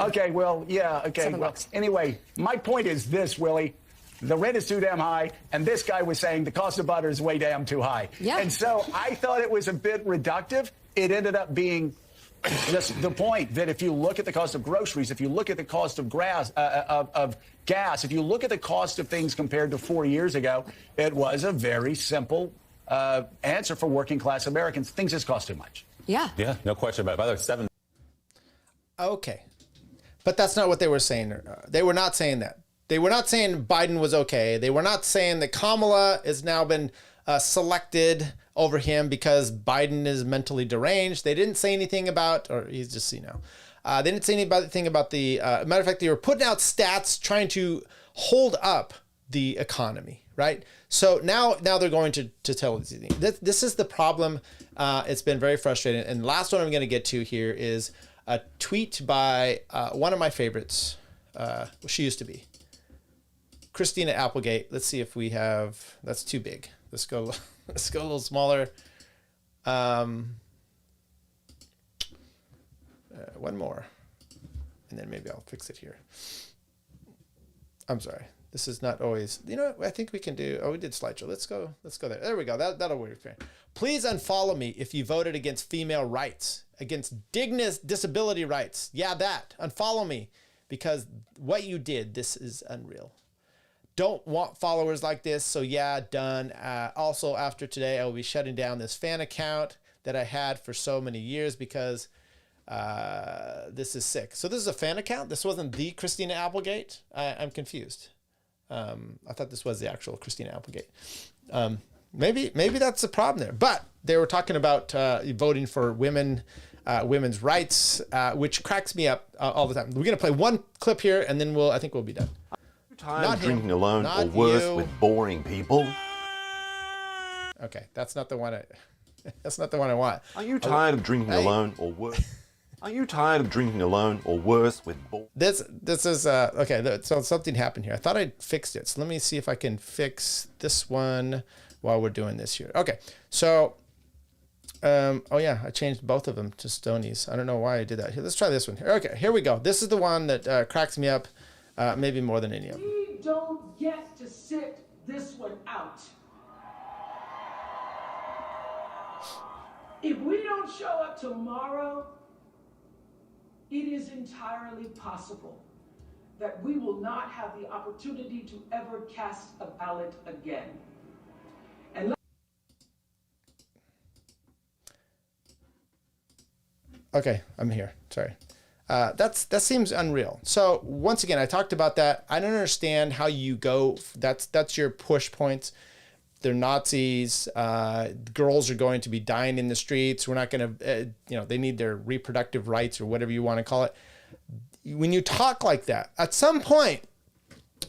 Okay. Well, yeah. Okay. Well, anyway, my point is this, Willie. The rent is too damn high, and this guy was saying the cost of butter is way damn too high. Yeah. And so I thought it was a bit reductive. It ended up being just the point that if you look at the cost of groceries, if you look at the cost of gas, if you look at the cost of things compared to 4 years ago, it was a very simple answer for working class Americans. Things just cost too much. Yeah. Yeah, no question about it. By the way, $7. Okay. But that's not what they were saying. They were not saying that. They were not saying Biden was okay. They were not saying that Kamala has now been selected over him because Biden is mentally deranged. They didn't say anything about, or he's just, they didn't say anything about the, matter of fact, they were putting out stats trying to hold up the economy, right? So now they're going to tell us this is the problem. It's been very frustrating. And the last one I'm going to get to here is a tweet by one of my favorites. She used to be Christina Applegate. Let's see if we have, that's too big. Let's go a little smaller. One more, and then maybe I'll fix it here. I'm sorry. This is not always, I think we can do, we did slideshow. Let's go there. There we go. That'll work. Please unfollow me if you voted against female rights, against disability rights. Yeah, that. Unfollow me because what you did, this is unreal. Don't want followers like this. So yeah, done. Also after today, I will be shutting down this fan account that I had for so many years because this is sick. So this is a fan account. This wasn't the Christina Applegate. I'm confused. I thought this was the actual Christina Applegate. Maybe that's the problem there. But they were talking about voting for women's rights, which cracks me up all the time. We're gonna play one clip here, and then I think we'll be done. Tired of drinking alone, or worse, with boring people? Okay, that's not the one I want. Are you tired of drinking alone, or worse? Are you tired of drinking alone, or worse, with boring? This is okay. So something happened here. I thought I'd fixed it. So let me see if I can fix this one while we're doing this here. Okay, so oh yeah, I changed both of them to Stoney's. I don't know why I did that. Here, let's try this one. Okay, here we go. This is the one that cracks me up. Maybe more than any of them. We don't get to sit this one out. If we don't show up tomorrow, it is entirely possible that we will not have the opportunity to ever cast a ballot again. And okay, I'm here. Sorry. That seems unreal. So once again, I talked about that. I don't understand how you go. That's your push points. They're Nazis. Girls are going to be dying in the streets. We're not going to, they need their reproductive rights or whatever you want to call it. When you talk like that, at some point,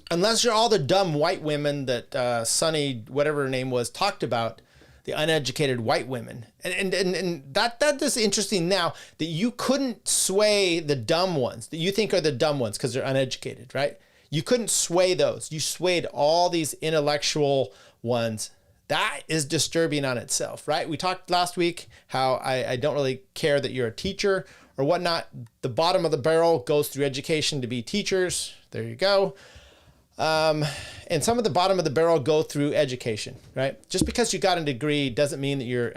unless you're all the dumb white women that Sonny, whatever her name was, talked about, the uneducated white women. And that is interesting now that you couldn't sway the dumb ones that you think are the dumb ones because they're uneducated, right? You couldn't sway those. You swayed all these intellectual ones. That is disturbing on itself, right? We talked last week how I don't really care that you're a teacher or whatnot. The bottom of the barrel goes through education to be teachers. There you go. And some of the bottom of the barrel go through education, right? Just because you got a degree doesn't mean that you're,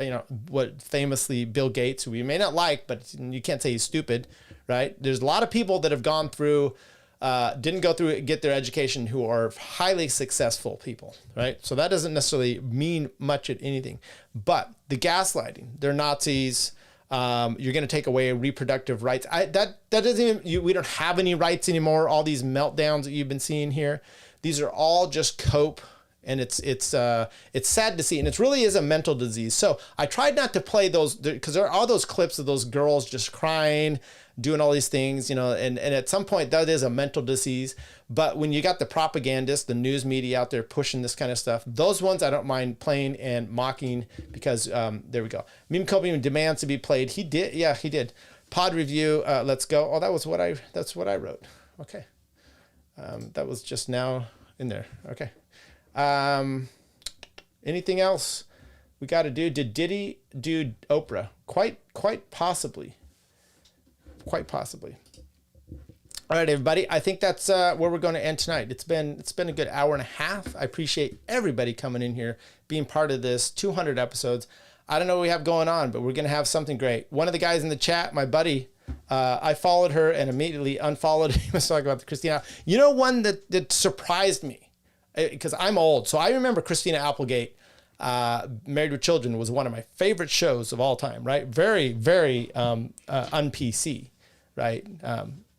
what famously Bill Gates, who you may not like, but you can't say he's stupid, right? There's a lot of people that have gone through, didn't go through get their education who are highly successful people, right? So that doesn't necessarily mean much at anything, but the gaslighting, they're Nazis. You're going to take away reproductive rights. That doesn't even, we don't have any rights anymore. All these meltdowns that you've been seeing here, these are all just cope, and it's sad to see, and it really is a mental disease. So I tried not to play those because there are all those clips of those girls just crying, doing all these things, and at some point that is a mental disease. But when you got the propagandists, the news media out there pushing this kind of stuff, those ones I don't mind playing and mocking because there we go. Meme Copium demands to be played. He did. Yeah, he did. Pod review. Let's go. Oh, that's what I wrote. Okay. That was just now in there. Okay. Anything else we got to do? Did Diddy do Oprah? Quite possibly. Quite possibly. All right, everybody. I think that's where we're going to end tonight. It's been a good hour and a half. I appreciate everybody coming in here, being part of this 200 episodes. I don't know what we have going on, but we're going to have something great. One of the guys in the chat, my buddy, I followed her and immediately unfollowed. He was talking about the Christina. One that surprised me, because I'm old. So I remember Christina Applegate, Married with Children, was one of my favorite shows of all time, right? Very, very un-PC, right?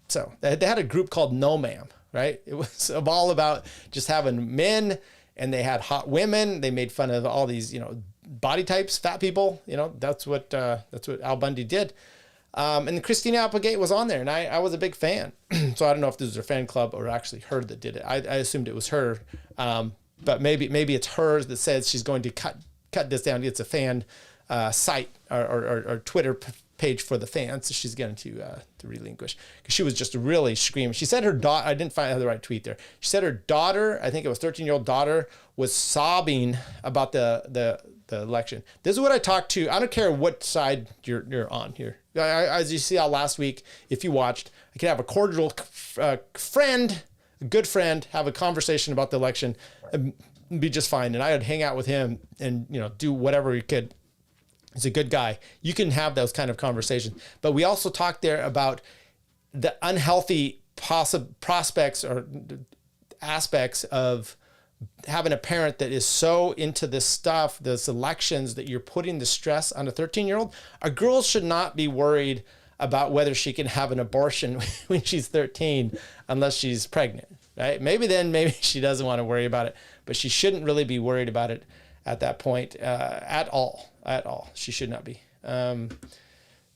So they had a group called No Ma'am, right? It was all about just having men, and they had hot women. They made fun of all these, body types, fat people. That's what Al Bundy did. And Christina Applegate was on there, and I was a big fan. So I don't know if this was her fan club or actually her that did it. I assumed it was her, but maybe it's her that says she's going to cut this down. It's a fan site or Twitter page for the fans. So she's going to relinquish, because she was just really screaming. She said her daughter, I didn't find the right tweet there. She said her daughter, I think it was 13-year-old daughter, was sobbing about the election. This is what I talked to. I don't care what side you're on here. As you see last week, if you watched, I could have a cordial friend, a good friend, have a conversation about the election and be just fine. And I would hang out with him and, do whatever he could. He's a good guy. You can have those kind of conversations. But we also talked there about the unhealthy prospects or aspects of having a parent that is so into this stuff, this elections, that you're putting the stress on a 13-year-old. A girl should not be worried about whether she can have an abortion when she's 13 unless she's pregnant, right? Maybe she doesn't want to worry about it, but she shouldn't really be worried about it at that point at all. She should not be.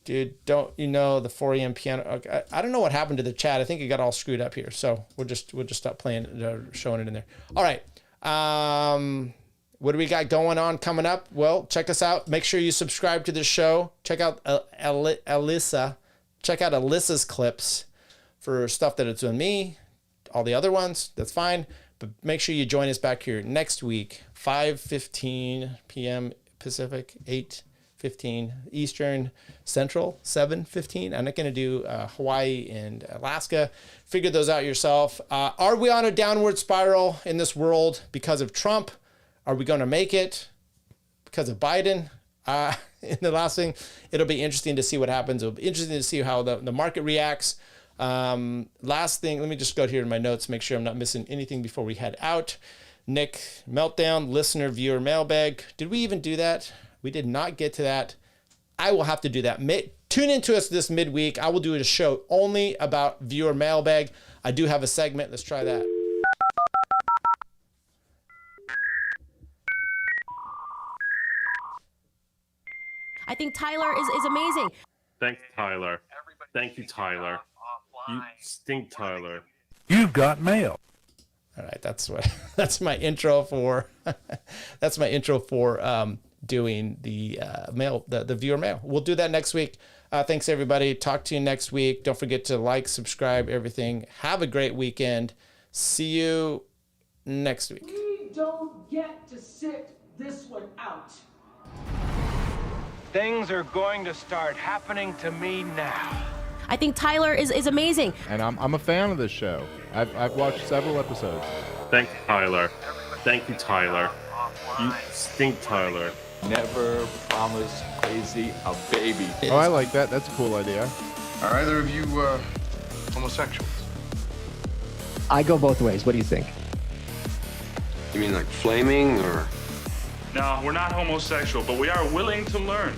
Dude, don't the 4 a.m. piano? Okay, I don't know what happened to the chat. I think it got all screwed up here. So we'll just stop playing, showing it in there. All right. What do we got going on coming up? Well, check us out. Make sure you subscribe to the show. Check out Alyssa. Check out Alyssa's clips for stuff that it's on me. All the other ones, that's fine. But make sure you join us back here next week, 5:15 p.m. Pacific, 8:15 Eastern, Central, 7:15. I'm not going to do Hawaii and Alaska. Figure those out yourself. Are we on a downward spiral in this world because of Trump? Are we going to make it because of Biden? In the last thing, it'll be interesting to see what happens. It'll be interesting to see how the market reacts. Last thing, let me just go here in my notes, make sure I'm not missing anything before we head out. Nick, meltdown, listener, viewer, mailbag. Did we even do that? We did not get to that. I will have to do that. Tune into us this midweek. I will do a show only about viewer mailbag. I do have a segment. Let's try that. I think Tyler is amazing. Thanks, Tyler. Thank you, Tyler. You stink, Tyler. You've got mail. All right, that's my intro for doing the mail, the viewer mail. We'll do that next week. Thanks everybody. Talk to you next week. Don't forget to like, subscribe, everything. Have a great weekend. See you next week. We don't get to sit this one out. Things are going to start happening to me now. I think Tyler is amazing. And I'm a fan of this show. I've watched several episodes. Thanks, Tyler. Thank you, Tyler. You stink, Tyler. Never promise crazy a baby. Oh, I like that. That's a cool idea. Are either of you homosexuals? I go both ways. What do you think? You mean like flaming or? No, we're not homosexual, but we are willing to learn.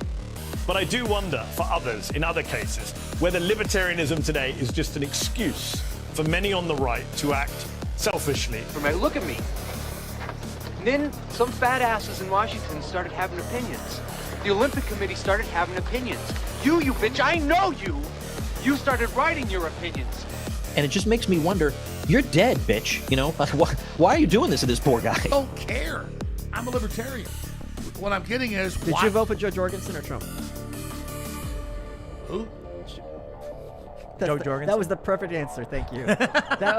But I do wonder, for others, in other cases, whether libertarianism today is just an excuse for many on the right to act selfishly. Look at me. And then some fat asses in Washington started having opinions. The Olympic Committee started having opinions. You bitch, I know you. You started writing your opinions. And it just makes me wonder, you're dead, bitch. You know, why are you doing this to this poor guy? I don't care. I'm a libertarian. What I'm getting is, Did you vote for Joe Jorgensen or Trump? Who? Joe Jorgensen. That was the perfect answer. Thank you. That